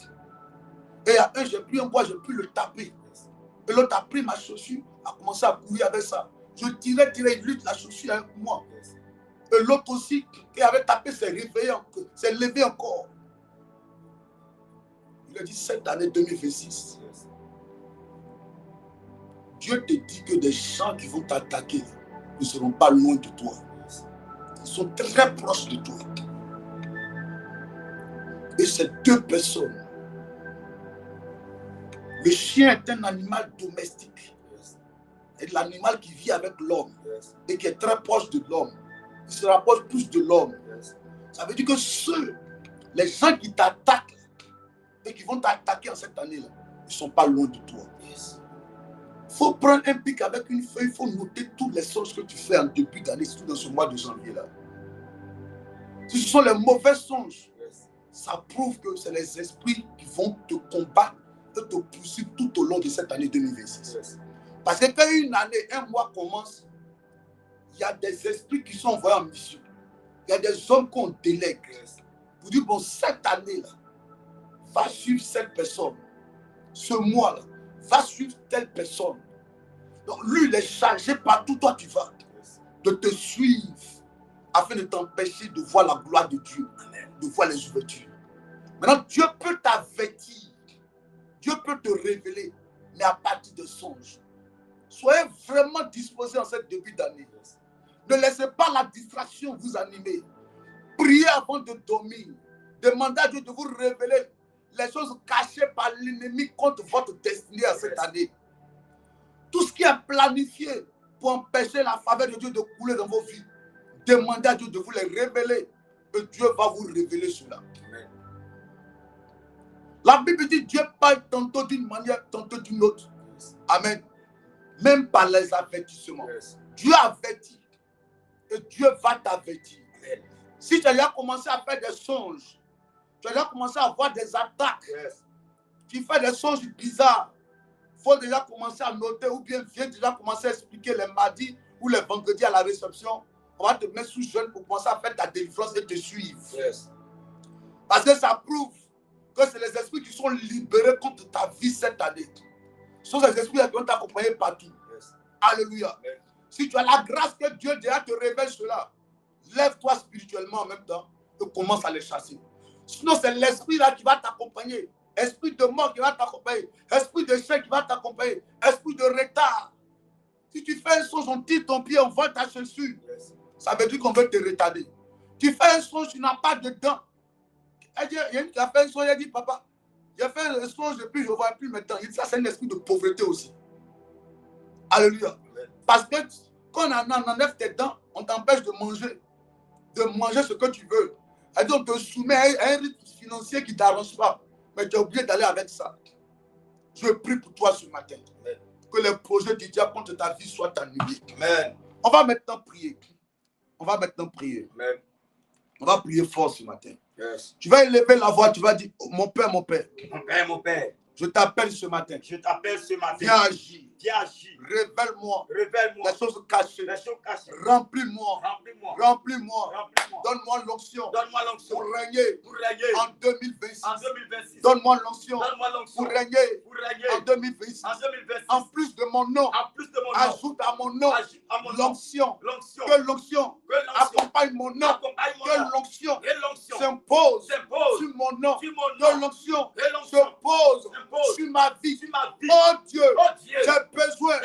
Et il y a un, j'ai pris un bois, j'ai pu le taper. Et l'autre a pris ma chaussure, a commencé à courir avec ça. Je tirais, il lutte la chaussure avec moi. Et l'autre aussi, qui avait tapé, s'est réveillé encore, s'est levé encore. Il a dit, cette année 2026, Dieu te dit que des gens qui vont t'attaquer ne seront pas loin de toi. Ils sont très proches de toi. Et ces 2 personnes, le chien est un animal domestique. C'est l'animal qui vit avec l'homme et qui est très proche de l'homme. Il se rapproche plus de l'homme. Ça veut dire que les gens qui t'attaquent et qui vont t'attaquer en cette année-là, ils ne sont pas loin de toi. Il faut prendre un pic avec une feuille, il faut noter toutes les songes que tu fais en début d'année, surtout dans ce mois de janvier-là. Si ce sont les mauvais songes, ça prouve que c'est les esprits qui vont te combattre et te poursuivre tout au long de cette année 2026. Parce que quand une année, un mois commence, il y a des esprits qui sont envoyés en mission. Il y a des hommes qu'on délègue. Pour dire, bon, cette année-là, va suivre cette personne. Ce mois-là, va suivre telle personne. Donc lui, il est chargé partout, toi tu vas, de te suivre afin de t'empêcher de voir la gloire de Dieu, de voir les ouvertures. Maintenant, Dieu peut t'avertir, Dieu peut te révéler, mais à partir de songes. Soyez vraiment disposés en cette début d'année. Ne laissez pas la distraction vous animer. Priez avant de dormir. Demandez à Dieu de vous révéler les choses cachées par l'ennemi contre votre destinée à cette année. Tout ce qui est planifié pour empêcher la faveur de Dieu de couler dans vos vies, demandez à Dieu de vous les révéler et Dieu va vous révéler cela. La Bible dit Dieu parle tantôt d'une manière, tantôt d'une autre. Amen. Même par les avertissements. Dieu avertit. Et Dieu va t'avertir. Si tu as déjà commencé à faire des songes, tu as déjà commencé à avoir des attaques, tu fais des songes bizarres, il faut déjà commencer à noter ou bien viens déjà commencer à expliquer les mardis ou les vendredis à la réception. On va te mettre sous jeûne pour commencer à faire ta délivrance et te suivre. Parce que ça prouve que c'est les esprits qui sont libérés contre ta vie cette année. Ce sont ces esprits qui vont t'accompagner partout. Alléluia. Si tu as la grâce que Dieu déjà te révèle cela, lève-toi spirituellement en même temps et commence à les chasser. Sinon, c'est l'esprit là qui va t'accompagner. Esprit de mort qui va t'accompagner. Esprit d'échec qui va t'accompagner. Esprit de retard. Si tu fais un songe, on tire ton pied, on vole ta chaussure. Ça veut dire qu'on veut te retarder. Tu fais un songe, tu n'as pas de dents. Il y a une qui a fait un songe, elle dit, papa, j'ai fait un songe depuis, je ne vois plus maintenant. Il dit, ça, c'est un esprit de pauvreté aussi. Alléluia. Parce que quand on enlève tes dents, on t'empêche de manger ce que tu veux. Et donc, on te soumet à un rythme financier qui ne t'arrange pas. Mais tu es obligé d'aller avec ça. Je prie pour toi ce matin. Amen. Que les projets du diable contre ta vie soient annulés. Amen. On va maintenant prier. Amen. On va prier fort ce matin. Yes. Tu vas élever la voix, tu vas dire, oh, mon Père, mon Père. Mon Père. Je t'appelle ce matin. Viens agir. Révèle-moi les choses cachées. Remplis-moi. Donne-moi l'onction pour régner en 2026. Donne-moi l'onction pour régner en 2026. En plus de mon nom, ajoute à mon nom l'onction. Que l'onction accompagne mon nom. Que l'onction s'impose sur mon nom. Que l'onction se pose sur ma vie. Oh Dieu, j'ai besoin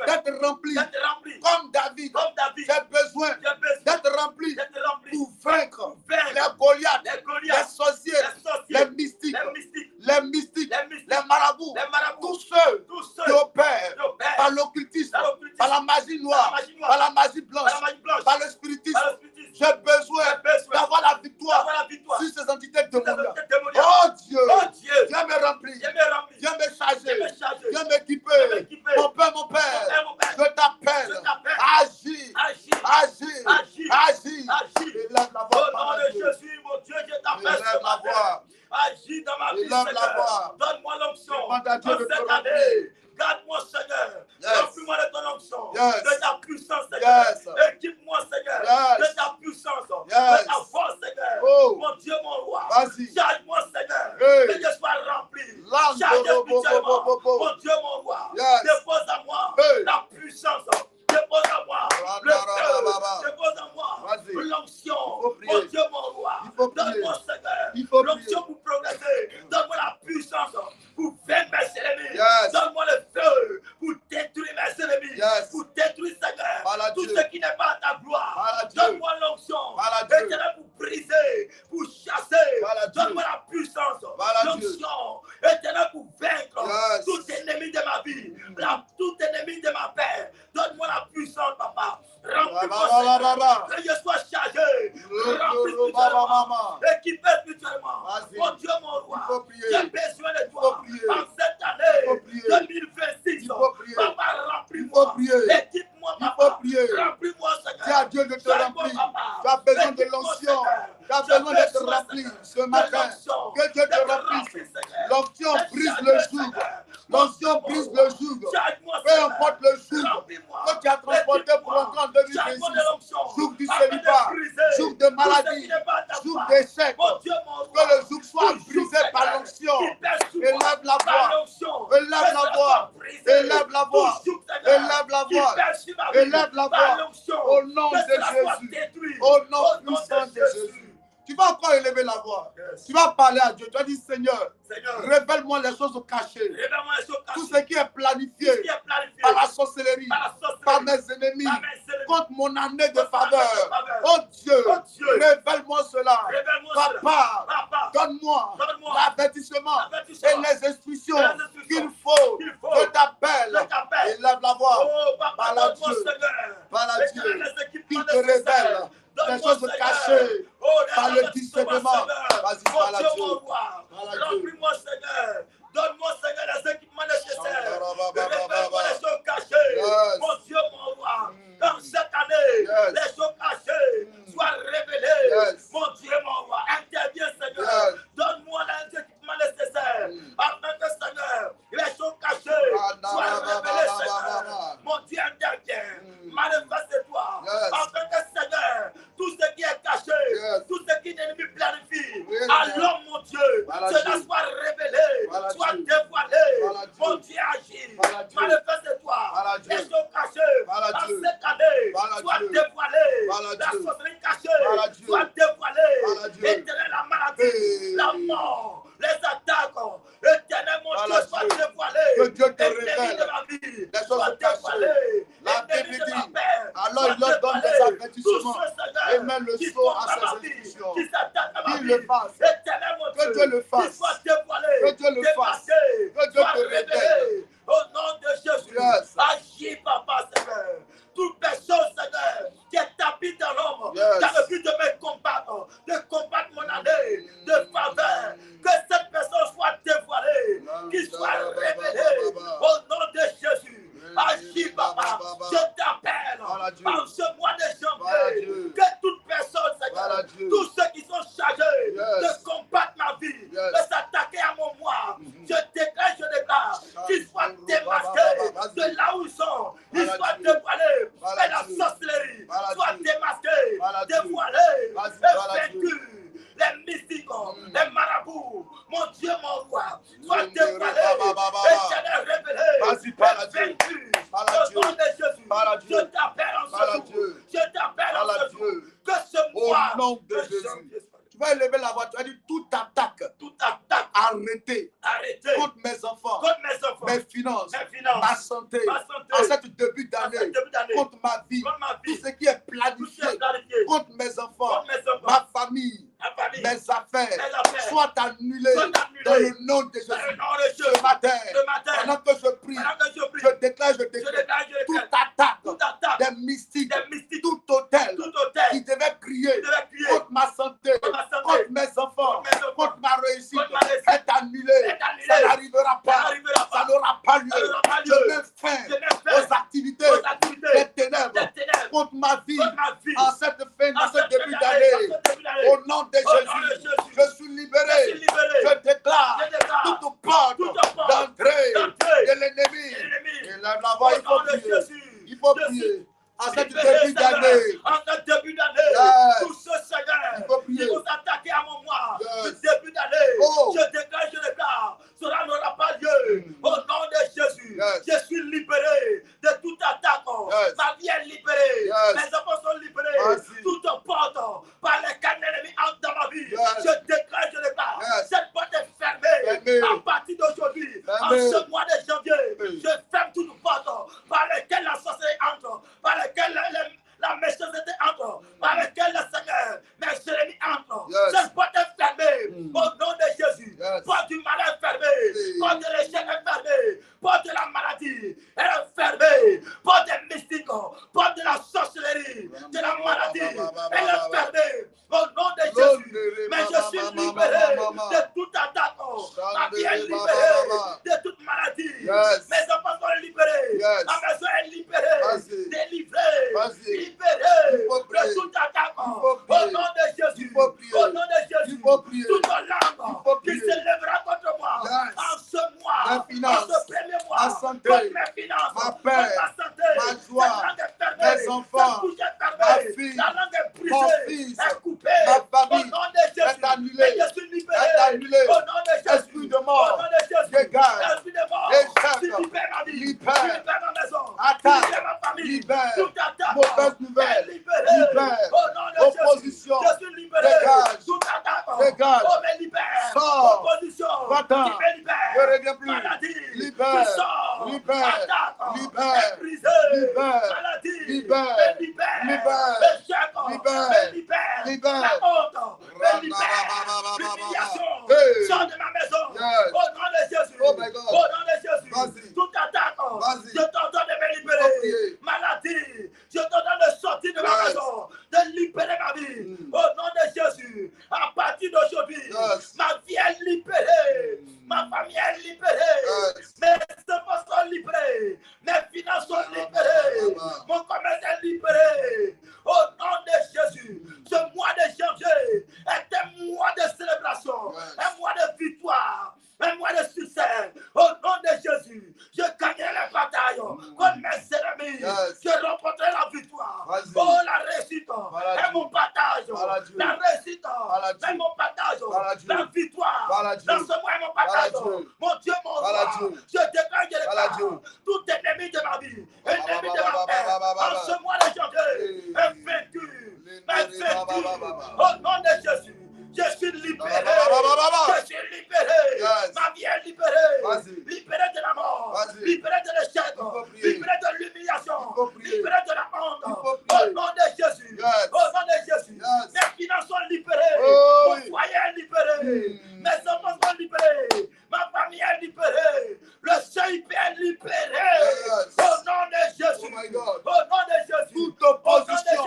d'être rempli comme David. J'ai besoin d'être rempli pour vaincre les Goliaths, les sorciers, les mystiques, les marabouts, tous ceux qui opèrent par l'occultisme, par la magie noire, par la magie blanche, par le spiritisme. J'ai besoin d'avoir la victoire sur ces entités démoniaques. Oh Dieu, viens me remplir, viens me charger, viens m'équiper. Mon Père, je t'appelle. Agis. Élève la voix. Au nom de Jésus, mon Dieu, je t'appelle ce matin. Agis dans ma vie, Seigneur. Donne-moi l'onction. Cette année, garde-moi, Seigneur. Remplis-moi de ton onction, de ta puissance, Seigneur. Équipe-moi, Seigneur, de ta puissance, de ta force, Seigneur. Mon Dieu, mon roi. Charge-moi, Seigneur, que je sois rempli. Charge spirituellement. Mon Dieu, mon roi. Dépose à moi la puissance. Dépose à moi le feu. Dépose à moi l'onction. Mon Dieu, mon roi. Donne-moi, Seigneur, l'onction pour progresser. Donne-moi la puissance pour vaincre mes ennemis. Donne-moi le feu pour détruire mes ennemis. Pour détruire, Seigneur, tout ce qui n'est pas à ta gloire. Donne-moi l'onction éternelle pour briser, pour chasser. Donne-moi la puissance, l'onction éternelle pour vaincre tout ennemi de ma vie, tout ennemi de ma paix. Donne-moi la puissance, papa. Remplis-moi, Seigneur, que je sois chargé. Remplis spirituellement, équipé spirituellement. Mon Dieu, mon roi, j'ai besoin de toi. En cette année 2026, papa, remplis-moi. Équipe-moi, papa. Remplis-moi, Seigneur. Dis à Dieu de te remplir. Tu as besoin de l'onction. Tu as besoin d'être rempli ce matin. Que Dieu te remplisse. L'onction brise le joug. L'onction brise le joug. Peu importe le joug que tu as transporté pour entrer en 2026. Joug du célibat, joug de maladie, joug d'échec. Que le joug soit brisé par l'onction. Élève la voix. Élève la voix. Élève la voix. Élève la voix. Élève la voix. Au nom de Jésus. Au nom puissant de Jésus. Tu vas encore élever la voix. Tu vas parler à Dieu. Tu vas dire, Seigneur, révèle-moi les choses cachées. Tout ce qui est planifié par la sorcellerie, par mes ennemis, contre mon année de faveur. Oh Dieu, révèle-moi cela. Papa, donne-moi l'avertissement et les instructions qu'il faut. Je t'appelle. Élève la voix. Parle à Dieu. Parle à Dieu. Qu'il te révèle les choses cachées par le discernement. Vas-y, parle à Dieu. Remplis-moi, Seigneur, soit Dieu. dévoilée. Voilà La Dieu. sorcellerie Voilà cachée Dieu. soit dévoilée. Voilà Dieu. Éternel, la maladie, la mort, les attaques. Éternel, mon Voilà Dieu, soit Dieu. dévoilée. Que Dieu te L'ennemi révèle de ma vie les choses soit cachées. dévoilé. La L'ennemi Bible de ma dit, paix alors soit il leur donne des dévoilé. avertissements Tous ceux, et Seigneur, met le qui sceau font à à ma ses vie, instructions. qui s'attaquent à ma Qu'il vie. le fasse. Éternel, mon Que Dieu, Dieu le qu'il soit fasse. dévoilé, Que Dieu le fasse. démasqué, Que Dieu soit te révèle. révélé. Au nom de Jésus, Yes. agis, Papa, Seigneur. Toute personne, Seigneur, qui est tapis dans l'ombre, Yes. qui a le but de me combattre, de combattre mon année de faveur, que cette personne soit dévoilée, qu'il soit révélé. Au nom de Jésus, agis, Papa. Je t'appelle Voilà Dieu. en ce mois de Voilà janvier, Dieu. que toute personne, Seigneur, Voilà Dieu. tous ceux qui sont chargés Yes. de combattre ma vie, Yes. de s'attaquer à mon moi, je déclare qu'ils soient démasqués de là où ils sont, ils Voilà soient Dieu. dévoilés, Voilà et la Dieu. sorcellerie Voilà soit Dieu. démasquée, Voilà Dieu. dévoilée, Voilà et Dieu. vaincue. Les mystiques, les marabouts, mon Dieu, mon roi, soient Vas-y, dévoilés, éternel révélé, parle à et Dieu. vaincus. Parle à Au Dieu. nom de Jésus, Parle à je Dieu. t'appelle en Parle à ce jour, Dieu. je t'appelle en Parle à ce jour, Dieu. que ce Au mois nom de de Jésus. janvier soit Tu vas élever la voix. Tu vas dire toute attaque toute attaque arrêtée arrêtée contre mes enfants, contre mes enfants, mes finances, mes finances, ma santé, ma santé, en cette début en d'année, cette début d'année, contre ma vie, contre ma tout vie, ce qui est tout ce qui planifié est planifié, contre mes enfants, contre mes enfants, ma famille, ma famille, mes affaires, mes affaires, soit annulé soit annulé dans le nom de dans le Jésus. nom de Ce Jésus. matin, Ce matin, pendant que je prie, pendant que je prie, je déclare, je déclare, toute attaque toute attaque des mystiques, des mystiques, tout hôtel tout hôtel qui devait crier qui devait crier contre ma santé, contre ma santé, contre mes enfants, contre mes enfants, contre ma réussite, contre ma réussite, est annulé. est annulé. Ça n'arrivera pas. Ça n'arrivera pas. Ça n'aura pas lieu. Ça n'aura pas lieu. Je mets fin Je mets fin aux activités aux activités des ténèbres des ténèbres contre ma vie contre ma vie. en cette fin, En en ce cette début année, d'année. en ce début d'année. Au nom de Au nom de Jésus, Jésus. je suis libéré. Je suis libéré. Je déclare Je déclare toute porte toute porte d'entrée d'entrée de l'ennemi. de l'ennemi. Et lève la voix, Au il faut nom de prier. Jésus. Il faut Je prier. suis En cette libéré, début Seigneur. d'année, En ce début d'année, Yes. tous ceux, Seigneur, Il faut prier. qui vont s'attaquer à mon moi, Yes. du début d'année, Oh. je déclare, cela n'aura pas lieu. Au nom de Jésus, Yes. je suis libéré de toute attaque. Yes. Ma vie est libérée. Yes. Mes enfants sont libérés. Vas-y. Toute porte par lesquelles l'ennemi entre dans ma vie, Yes. je déclare, Yes. cette porte est fermée. Fermée. À partir d'aujourd'hui, en Fermée. ce mois de janvier, Oui. je ferme toute porte par lesquelles la sorcellerie entre, par lesquelles la méchanceté entre, par lesquelles le Seigneur, mes ennemis entrent. Yes. Cette porte est fermée. Mm. Au nom de Jésus, Yes. porte du mal est fermée. Oui. Porte de l'échec est fermée. Porte de la maladie elle est fermée. Porte des mystiques, porte de la sorcellerie, de la maladie, elle est fermée. Au nom de Jésus, mais je suis libéré de toute attaque. Ma vie est libérée de toute maladie. Yes. Mes enfants sont libérés. Yes. Ma maison est libérée. Vas-y. Délivrée. Vas-y. Libérée Il faut prier. de toute attaque. faut Au prier. nom de Jésus. Il faut prier. Au nom de Jésus. Il faut prier. Toute Il langue faut qui prier. s'élèvera contre moi Yes. en ce mois, Mes finances, en ce premier mois, ma santé, contre mes finances, ma contre paix, ma santé, ma joie, cette langue est fermée, mes enfants, cette bouche est ma fermée, fille, la langue est mon brisée, fils, est coupée, ma famille, au nom de Jésus, est annulée, et je suis libéré, est annulée. au nom de Jésus, Esprit de mort, au nom de Jésus, dégage, esprit de mort, échappe, tu libères ma vie, libère, tu libères ma maison, attaque, tu libères ma famille, libère, toute attaque, mauvaise nouvelle, est libérée, libère, au nom de Jésus, opposition, je suis libéré, dégage, toute attaque, dégage, oh me libère, sors, opposition, va-t'en, qui me libère, ne reviens plus, maladie, libère, tu sors, libère, attaque, libère, est brisée, libère, maladie, libère, me libère, libère, échec, libère, me libère, libère, la honte, me libère, l'humiliation, Hey. sors de ma maison, Yes. au nom de Jésus, Oh my God. au nom de Jésus, Vas-y. toute attaque, Vas-y. je t'ordonne de me Faut libérer, prier. maladie, je t'ordonne de sortir de ma Yes. maison, de libérer ma vie, au nom de Jésus, à partir d'aujourd'hui, Yes. ma vie est libérée, ma famille est libérée, Yes. mes enfants sont libérés, mes finances sont libérées, mon commerce est libéré, au nom de Jésus, ce mois de janvier est un mois de célébration, Yes. un mois de victoire, un mois de succès, au nom de Jésus, je gagnerai les batailles contre mes ennemis, Yes. je remporterai la victoire, Vas-y. oh la réussite, Voilà est Dieu. mon partage, Voilà Dieu. la réussite, Voilà Dieu. est mon partage, Voilà Dieu. la victoire, Voilà Dieu. dans ce mois est mon partage, Voilà Dieu. mon Dieu, mon Voilà roi, Dieu. je déclare, je Voilà déclare, Dieu. tout ennemi de ma vie, ennemi de ma Ba, ba, ba, paix, ba, ba, ba, en ba. ce mois de janvier, Au nom de Jésus. Je suis libéré. Je suis libéré. Ma vie est libérée. Libéré de la mort. Libéré de l'échec. Libéré de l'humiliation. Libéré de la honte. Au nom de Jésus. Au nom de Jésus. Mes finances sont libérées. Mon foyer est libéré. Mes enfants sont libérés. Ma famille est libérée. Le CIP est libéré. Au nom de Jésus. Au nom de Jésus. Toute opposition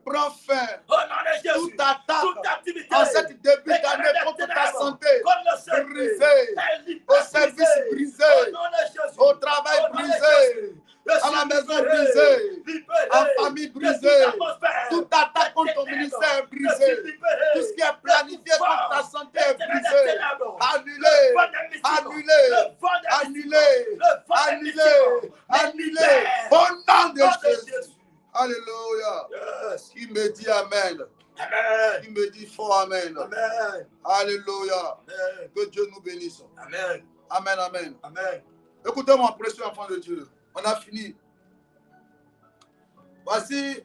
prend fin. Au nom de Jésus. Toute attaque Toute activité en cette début d'année contre ta santé brisée. Au service brisé. Au travail brisé. À la maison brisée. En famille brisée. Toute attaque contre ton ministère est brisée. Tout ce qui est planifié contre ta santé est brisé. Annulé. Annulé. Annulé. Annulé. Annulé. Au nom de Jésus. Alléluia. Qui me dit Amen. Amen. Qui me dit fort Amen. Amen. Alléluia. Amen. Que Dieu nous bénisse. Amen. Amen, amen. Amen. Écoutez mon précieux enfant de Dieu. On a fini. Voici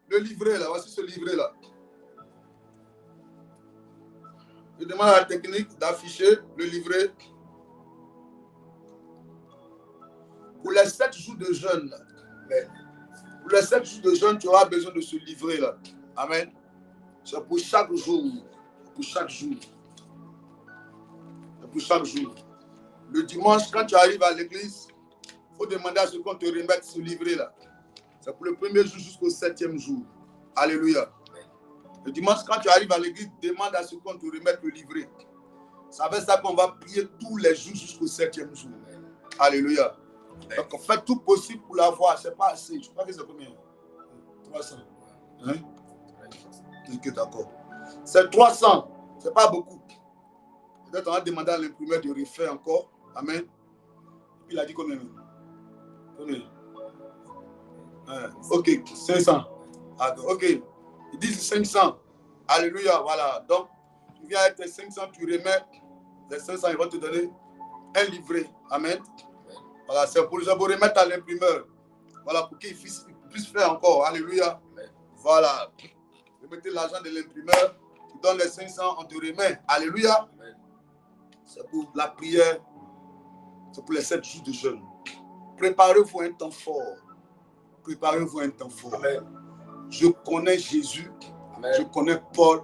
le livret là. Voici ce livret là. Je demande à la technique d'afficher le livret. Pour les 7 jours de jeûne là. Pour les 7 jours de jeûne, tu auras besoin de ce livret là. Amen. C'est pour chaque jour. Pour chaque jour. C'est pour chaque jour. Le dimanche, quand tu arrives à l'église, il faut demander à ce qu'on te remette ce livret-là. C'est pour le premier jour jusqu'au 7e jour. Alléluia. Le dimanche, quand tu arrives à l'église, demande à ce qu'on te remette le livret. Ça veut dire qu'on va prier tous les jours jusqu'au 7e jour. Alléluia. Donc, faites tout possible pour l'avoir. Ce n'est pas assez. Je crois que c'est combien? 300. Hein? Ok, d'accord. C'est 300. Ce n'est pas beaucoup. Peut-être on va demander à l'imprimeur de refaire encore. Amen. Et puis il a dit combien? Combien? Ok, 500. Ok. Ils disent 500. Alléluia. Voilà. Donc, tu viens avec tes 500, tu remets les 500, ils vont te donner un livret. Amen. Voilà, c'est pour remettre à l'imprimeur. Voilà, pour qu'il puisse faire encore. Alléluia. Voilà. Remettez l'argent de l'imprimeur. Tu donnes les 500, on te remet. Alléluia. C'est pour la prière. C'est pour les 7 jours de jeûne. Préparez-vous un temps fort. Préparez-vous un temps fort. Amen. Je connais Jésus. Amen. Je connais Paul.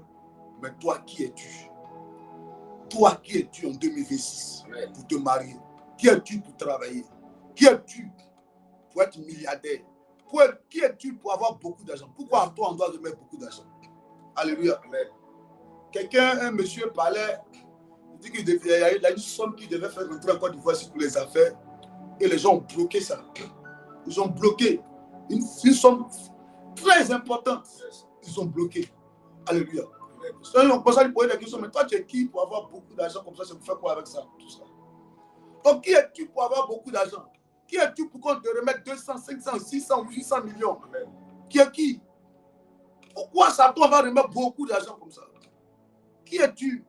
Mais toi, qui es-tu? Toi, qui es-tu en 2026 Amen. Pour te marier? Qui es-tu pour travailler? Qui es-tu pour être milliardaire? Qui es-tu pour avoir beaucoup d'argent? Pourquoi en toi, on doit remettre beaucoup d'argent? Alléluia. Amen. Quelqu'un, un monsieur parlait, il dit qu'il y a une somme qu'il devait faire rentrer en Côte d'Ivoire pour les affaires. Et les gens ont bloqué ça. Ils ont bloqué une somme très importante. Ils ont bloqué. Alléluia. On peut lui poser des questions, mais toi, tu es qui pour avoir beaucoup d'argent comme ça? C'est pour faire quoi avec ça? Tout ça. Donc, qui es-tu pour avoir beaucoup d'argent? Qui es-tu pour qu'on te remette 200, 500, 600 ou 800 millions? Amen. Qui est qui? Pourquoi ça toi va remettre beaucoup d'argent comme ça? Qui es-tu?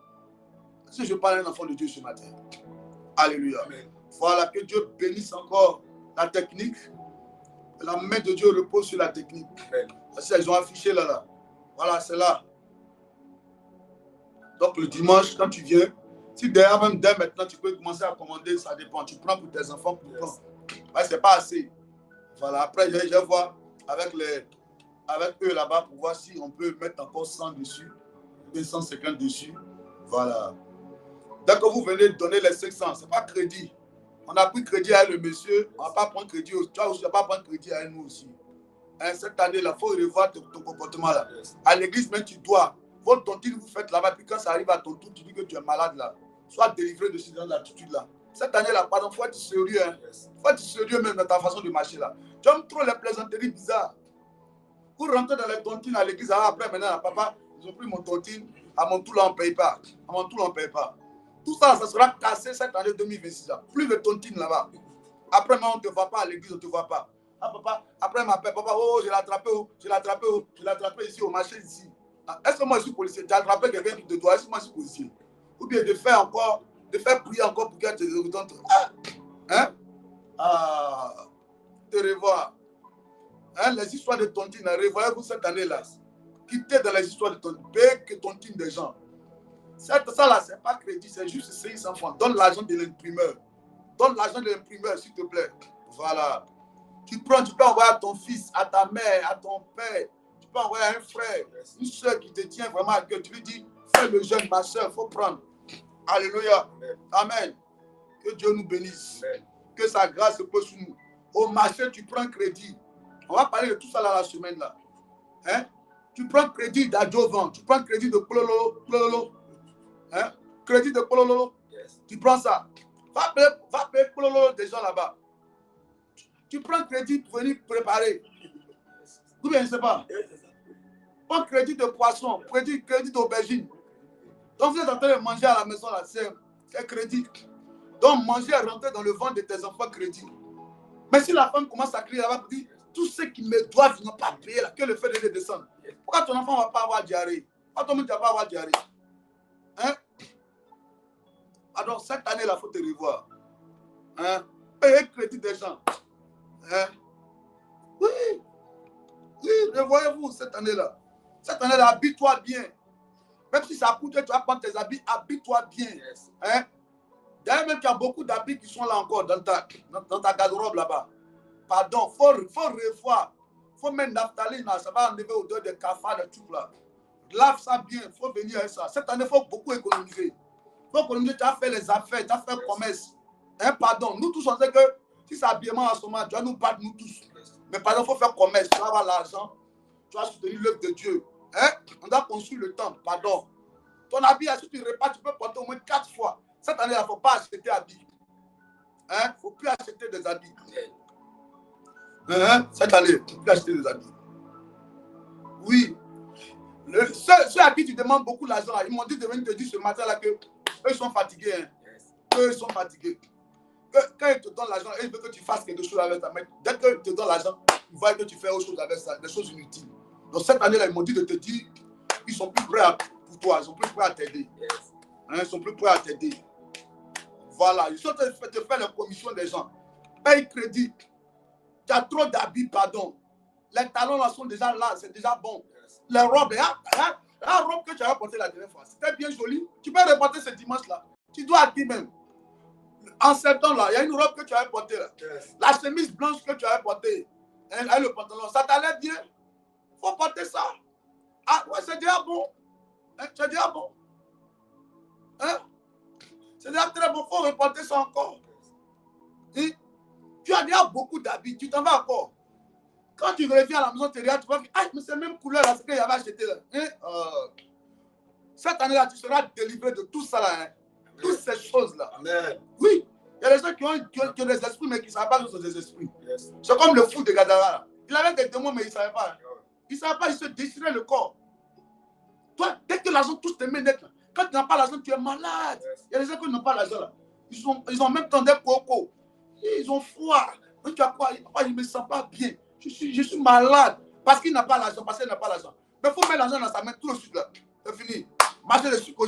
Si je parle à un enfant de Dieu ce matin. Alléluia. Amen. Voilà, que Dieu bénisse encore la technique. La main de Dieu repose sur la technique. Amen. Parce qu'ils ont affiché là. Voilà, c'est là. Donc le dimanche, quand tu viens, si derrière même dès maintenant, tu peux commencer à commander, ça dépend. Tu prends pour tes enfants, pour prendre. Ouais, c'est pas assez. Voilà, après, je vais voir avec eux là-bas pour voir si on peut mettre encore 100 dessus, 250 dessus. Voilà. Dès que vous venez donner les 500, ce n'est pas crédit. On a pris crédit à le monsieur, on ne va pas prendre crédit. Toi aussi, tu ne vas pas prendre crédit à nous aussi. Hein, cette année-là, il faut revoir ton comportement là. À l'église, même tu dois. Votre tontine, vous faites là-bas, puis quand ça arrive à ton tour, tu dis que tu es malade là. Sois délivré de ce genre d'attitude là. Cette année-là, pardon, il faut être sérieux. Hein. Faut être sérieux même dans ta façon de marcher là. Tu aimes trop les plaisanteries bizarres. Vous rentrez dans les tontines à l'église, après maintenant, papa, ils ont pris mon tontine, à mon tour là, on ne paye pas. À mon tour, on ne paye pas. Tout ça, ça sera cassé cette année 2026 là. Plus de tontine là-bas. Après, on ne te voit pas à l'église, on ne te voit pas. Ah, papa, après, m'appelle, papa, oh, je l'ai attrapé, je l'ai attrapé ici, au marché ici. Ah, est-ce que moi je suis policier? Tu as attrapé quelqu'un qui te doit, est-ce que moi je suis policier? Ou bien de faire prier encore pour qu'elle te redonne. Hein? Te revoir. Hein? Les histoires de tontine, revoyez-vous cette année-là. quitter dans les histoires de ton pays que ton team des gens. Ça là, c'est pas crédit, c'est juste 500 francs. Donne l'argent de l'imprimeur. Donne l'argent de l'imprimeur, s'il te plaît. Voilà. Tu peux envoyer à ton fils, à ta mère, à ton père. Tu peux envoyer à un frère, une soeur qui te tient vraiment à cœur. Tu lui dis, fais le jeûne, ma soeur, il faut prendre. Alléluia. Amen. Que Dieu nous bénisse. Amen. Que sa grâce se pose sur nous. Au marché, tu prends crédit. On va parler de tout ça là la semaine là. Hein? Tu prends crédit d'Adjovan, tu prends crédit de Pololo. Hein? Crédit de Pololo. Yes. Tu prends ça. Va payer Pololo des gens là-bas. Tu prends crédit pour venir préparer. Ou bien, je ne sais pas. Prends crédit de poisson, crédit d'aubergine. Donc, vous êtes en train de manger à la maison là, c'est crédit. Donc, manger et rentrer dans le ventre de tes enfants, crédit. Mais si la femme commence à crier là-bas pour dire, tous ceux qui me doivent, ils n'ont pas payé là, que le fait de les descendre. Pourquoi ton enfant ne va pas avoir diarrhée? Pourquoi ton enfant ne va pas avoir diarrhée? Hein? Alors, cette année, il faut te revoir. Hein? Payer crédit des gens. Hein? Oui, revoyez-vous cette année-là. Cette année-là, habille-toi bien. Même si ça coûte, tu vas prendre tes habits, habille-toi bien. Yes. Hein? D'ailleurs, même qu'il y a beaucoup d'habits qui sont là encore dans ta garde-robe là-bas. Pardon, faut revoir. Faut mettre naphtaline là, ça va enlever l'odeur de cafard, de tout là. Lave ça bien, il faut venir avec ça. Cette année, il faut beaucoup économiser. Il faut économiser, tu as fait les affaires, tu as fait le commerce. Hein, pardon, nous tous, on sait que si c'est habillement en ce moment, tu vas nous battre, nous tous. Mais pardon, il faut faire commerce, tu vas avoir l'argent, tu vas soutenir l'œuvre de Dieu. Hein? On doit construire le temps, pardon. Ton habit, si tu repars, tu peux porter au moins 4 fois. Cette année, il ne faut pas acheter habits. Hein? Il ne faut plus acheter des habits. Hein? Cette année, il ne faut plus acheter des habits. Oui. Ceux à qui tu demandes beaucoup d'argent, ils m'ont dit de venir te dire ce matin-là qu'eux sont fatigués. Hein? Eux sont fatigués. Quand ils te donnent l'argent, ils veulent que tu fasses quelque chose avec ça. Mais dès qu'ils te donnent l'argent, ils voient que tu fais autre chose avec ça, des choses inutiles. Donc cette année-là, ils m'ont dit de te dire qu'ils sont plus prêts pour toi, ils sont plus prêts à t'aider. Hein, ils sont plus prêts à t'aider. Voilà, ils sont en train de faire la commission des gens. Paye crédit. Tu as trop d'habits, pardon. Les talons là sont déjà là, c'est déjà bon. Les robes, la robe que tu as portée la dernière fois, c'était bien joli. Tu peux reporter ce dimanche-là. Tu dois habiller même. En septembre, là, il y a une robe que tu avais portée. Là. Yes. La chemise blanche que tu avais portée. Et le pantalon, ça t'allait bien. Il faut porter ça. Ah, ouais, c'est déjà bon. Hein? C'est déjà bon. Hein? C'est déjà très bon. Il faut reporter ça encore. Hein? Tu as déjà beaucoup d'habits. Tu t'en vas encore. Quand tu reviens à la maison, tu regardes, tu vois que mais c'est la même couleur là, ce qu'il y avait acheté là. Hein? Cette année-là, tu seras délivré de tout ça là. Hein? Toutes ces choses-là. Amen. Oui. Il y a des gens qui ont des esprits, mais qui ne savent pas que ce sont des esprits. Yes. C'est comme le fou de Gadara. Il avait des démons, mais il ne savait pas. Il ne savait pas, il se déchirait le corps. Toi, dès que l'argent touche tes mains net, quand tu n'as pas l'argent, tu es malade. Yes. Il y a des gens qui n'ont pas l'argent là. Ils ont même temps des cocos. Ils ont froid. Quand tu as quoi, il ne me sent pas bien. Je suis malade. Parce qu'il n'a pas l'argent, parce qu'il n'a pas l'argent. Mais il faut mettre l'argent dans sa main tout de suite là. C'est fini. Manger le sucre.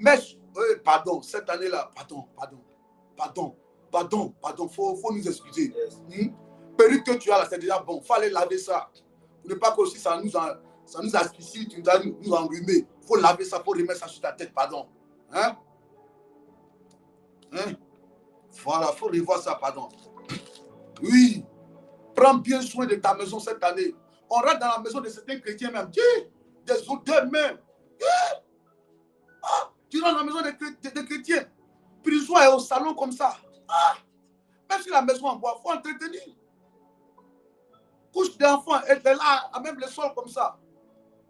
Mais, pardon, cette année-là, pardon, faut nous excuser. Yes. Perruque que tu as là, c'est déjà bon. Il faut aller laver ça. Pour ne pas que aussi ça nous asphyxie, tu nous enrhumer. Il faut laver ça, il faut remettre ça sur ta tête, pardon. Hein? Voilà, il faut revoir ça, pardon. Oui. Prends bien soin de ta maison cette année. On rentre dans la maison de certains chrétiens même. Des odeurs même. Tu rentres dans la maison des chrétiens. Puis le soir est au salon comme ça. Même si la maison en bois, il faut entretenir. Couche d'enfants, elle est là, même le sol comme ça.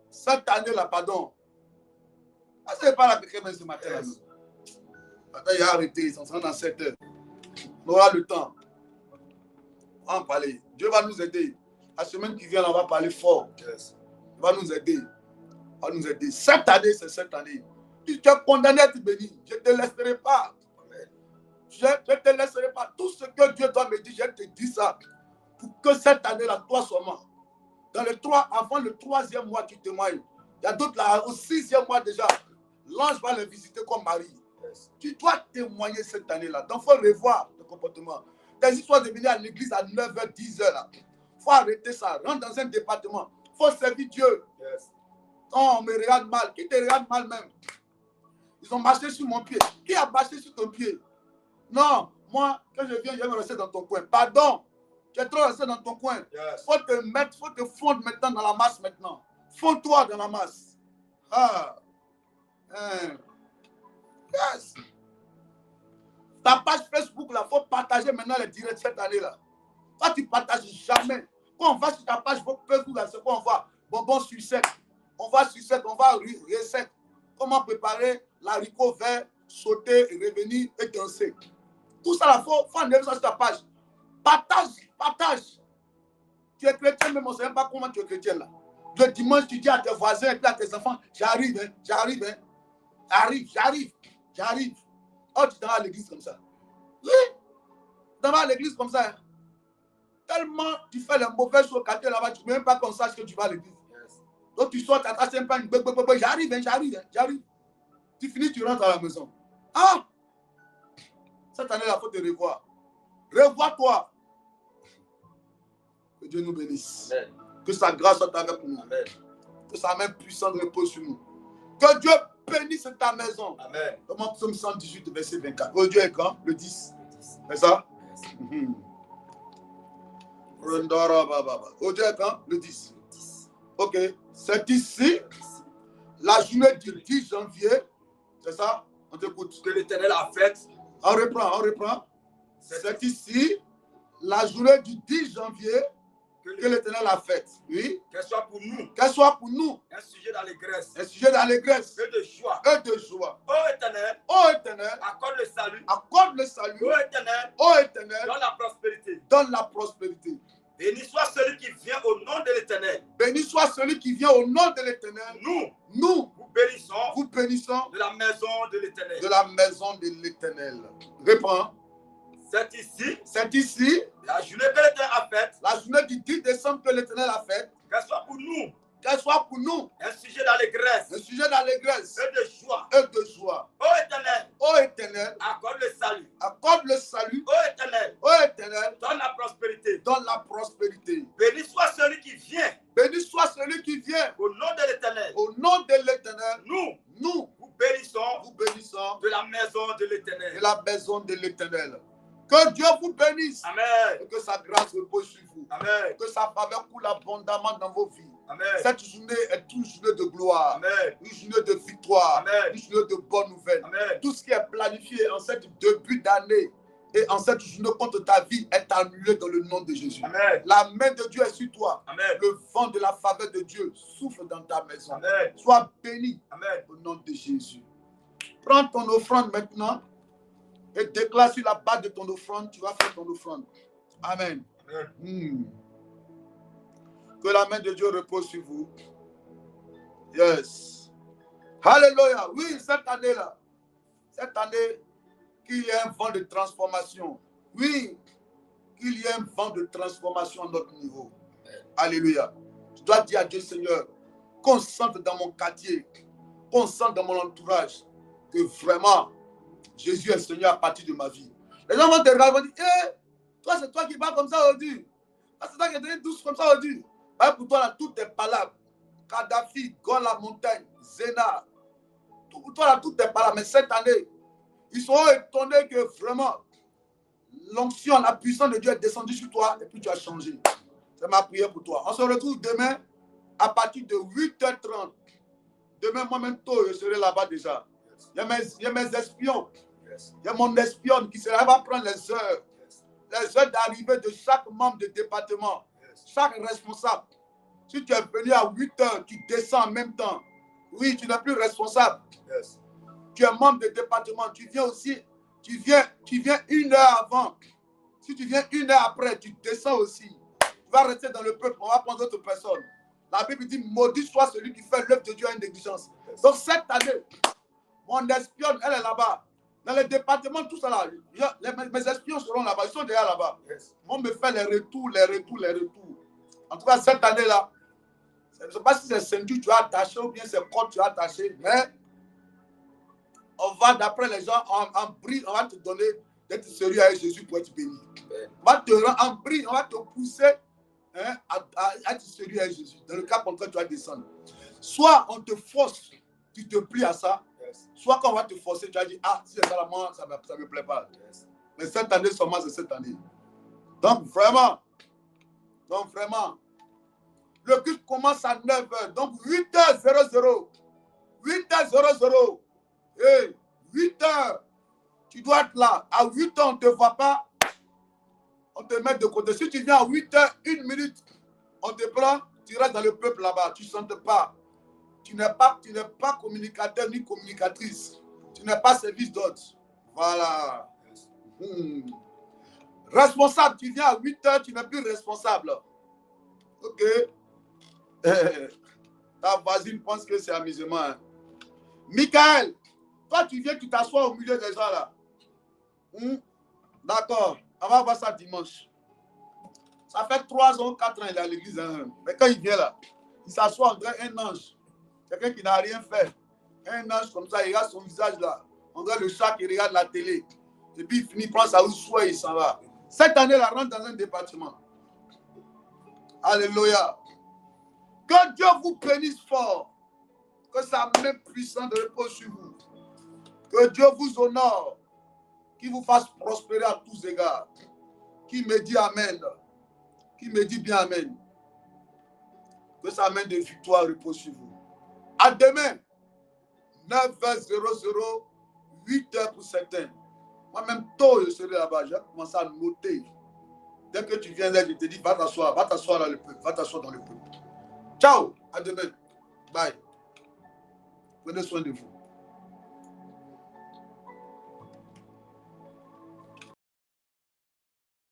Cette année-là, pardon. Ce n'est pas la quelqu'un ce matin. Yes. Attends, il a arrêté, ils sont dans 7 heures. On aura le temps. On va en parler. Dieu va nous aider. La semaine qui vient, on va parler fort. Yes. Il va nous aider. Il va nous aider. Cette année, c'est cette année. Tu es condamné à être béni. Je ne te laisserai pas. Je ne te laisserai pas. Tout ce que Dieu doit me dire, je te dis ça. Pour que cette année-là, toi seulement. Avant le 3e mois, tu témoignes. Il y a d'autres là, au 6e mois déjà. L'ange va les visiter comme Marie. Yes. Tu dois témoigner cette année-là. Donc, il faut revoir le comportement. Tes histoires de venir à l'église à 9h, 10h. Il faut arrêter ça. Rentre dans un département. Il faut servir Dieu. Yes. Quand on me regarde mal, qui te regarde mal même? Ils ont marché sur mon pied. Qui a marché sur ton pied? Non, moi, quand je viens, je vais me rester dans ton coin. Pardon, tu es trop resté dans ton coin. Yes. Faut te fondre maintenant dans la masse maintenant. Fonds-toi dans la masse. Ah. Hein. Yes. Ta page Facebook, là, il faut partager maintenant les directs cette année-là. Toi, tu ne partages jamais. Quand on va sur ta page Facebook, là, c'est quoi on va? Bonbon sucette. On va sucette, on va recette. Comment préparer l'haricot vert, sauter, revenir et danser. Tout ça, il faut enlever ça sur ta page. Partage. Tu es chrétien, mais on ne sait même pas comment tu es chrétien là. Le dimanche, tu dis à tes voisins et puis à tes enfants, j'arrive. Oh, tu t'en vas à l'église comme ça. Oui, tu t'en vas à l'église comme ça. Tellement tu fais les mauvaises choses au quartier là-bas, tu ne peux même pas qu'on sache que tu vas à l'église. Yes. Donc tu sors, tu as un pan, j'arrive. Tu finis, tu rentres à la maison. Ah! Cette année-là, il faut te revoir. Revois-toi. Que Dieu nous bénisse. Amen. Que sa grâce soit avec nous. Amen. Que sa main puissante repose sur nous. Que Dieu bénisse ta maison. Amen. Comment Psaume 118, verset 24. Oh Dieu est quand? Le 10. C'est ça? Yes. Oh Dieu est quand? Le 10. Ok. C'est ici, la journée du 10 janvier. C'est ça? On t'écoute. Que l'Éternel a fait. On reprend. C'est ici, la journée du 10 janvier. Que l'Éternel a faite. Oui. Qu'elle soit pour nous. Un sujet d'allégresse. Et de joie. Ô Éternel. Accorde le salut. Ô Éternel. Donne la prospérité. Béni soit celui qui vient au nom de l'Éternel. Nous vous bénissons. De la maison de l'Éternel. Reprends. C'est ici. La journée que l'Éternel a faite. La journée du 10 décembre que l'Éternel a faite. Qu'elle soit pour nous. Un sujet d'allégresse. Et de joie. Ô Éternel. Accorde le salut. Ô Éternel. Donne la prospérité. Béni soit celui qui vient. Au nom de l'Éternel. Nous vous bénissons. De la maison de l'Éternel. Que Dieu vous bénisse. Amen. Et que sa grâce repose sur vous. Amen. Que sa faveur coule abondamment dans vos vies. Amen. Cette journée est une journée de gloire. Amen. Une journée de victoire. Amen. Une journée de bonnes nouvelles. Amen. Tout ce qui est planifié en cette début d'année et en cette journée contre ta vie est annulé dans le nom de Jésus. Amen. La main de Dieu est sur toi. Amen. Le vent de la faveur de Dieu souffle dans ta maison. Amen. Sois béni. Amen. Au nom de Jésus. Prends ton offrande maintenant. Et déclare sur la base de ton offrande, tu vas faire ton offrande. Amen. Que la main de Dieu repose sur vous. Yes. Alléluia. Oui, cette année-là, qu'il y ait un vent de transformation. Oui, qu'il y ait un vent de transformation à notre niveau. Alléluia. Je dois dire à Dieu, Seigneur, concentre dans mon quartier, concentre dans mon entourage, que vraiment, Jésus est Seigneur à partir de ma vie. Les gens vont te regarder et vont dire, toi, c'est toi qui parles comme ça aujourd'hui. C'est toi qui es devenu douce comme ça aujourd'hui. Pour toi, là, tout est palable. Kadhafi, Gaulle la montagne, Zéna. Pour toi, là, tout est palable. Mais cette année, ils seront étonnés que vraiment, l'onction, la puissance de Dieu est descendue sur toi et puis tu as changé. C'est ma prière pour toi. On se retrouve demain à partir de 8h30. Demain, moi-même, tôt, je serai là-bas déjà. Il y a mes espions. Il y a mon espionne qui sera va prendre les heures d'arrivée de chaque membre de département, chaque responsable. Si tu es venu à 8h, tu descends en même temps. Oui, tu n'es plus responsable. Tu es membre de département. Tu viens aussi, tu viens 1 heure avant. Si tu viens 1 heure après, tu descends aussi. Tu vas rester dans le peuple, on va prendre d'autres personnes. La Bible dit, maudit soit celui qui fait l'œuvre de Dieu à une négligence. Donc cette année, mon espionne, elle est là-bas. Dans les départements, tout ça là, mes espions seront là-bas, ils sont déjà là-bas. On me fait les retours. En tout cas, cette année-là, je ne sais pas si c'est ceinture tu as attaché ou bien c'est corde tu as attaché, mais on va, d'après les gens, en brille, on va te donner d'être sérieux avec Jésus pour être béni. On va te rendre en brille, on va te pousser hein, à être sérieux avec Jésus. Dans le cas contraire, tu vas descendre. Soit on te force, tu te plies à ça. Soit quand on va te forcer, tu vas dire, ah, si c'est ça, moi, ça ne me plaît pas. Mais cette année seulement, c'est cette année. Donc vraiment, le culte commence à 9h. Donc 8h00. 8h00. Hey, 8h. Tu dois être là. À 8h, on ne te voit pas. On te met de côté. Si tu viens à 8h, 1 minute, on te prend, tu restes dans le peuple là-bas. Tu ne sens pas. Tu n'es pas communicateur ni communicatrice. Tu n'es pas service d'ordre. Voilà. Responsable, tu viens à 8h, tu n'es plus responsable. Ok. Ta voisine pense que c'est amusement. Hein. Michael, toi tu viens, tu t'assois au milieu des gens là. D'accord, on va voir ça dimanche. Ça fait 3 ans, 4 ans, il est à l'église. Hein. Mais quand il vient là, il s'assoit, on dirait un ange. Quelqu'un qui n'a rien fait. Un ange comme ça, il regarde son visage là. On dirait le chat qui regarde la télé. Et puis il finit, il prend sa souhait et il s'en va. Cette année, il rentre dans un département. Alléluia. Que Dieu vous bénisse fort. Que sa main puissante repose sur vous. Que Dieu vous honore. Qu'il vous fasse prospérer à tous égards. Qui me dit Amen. Qui me dit bien Amen. Que sa main de victoire repose sur vous. À demain. 9h00. 8h pour certains. Moi-même, tôt, je serai là-bas. Je vais commencer à noter. Dès que tu viens là, je te dis, va t'asseoir dans le peuple. Va t'asseoir dans le peuple. Ciao. À demain. Bye. Prenez soin de vous.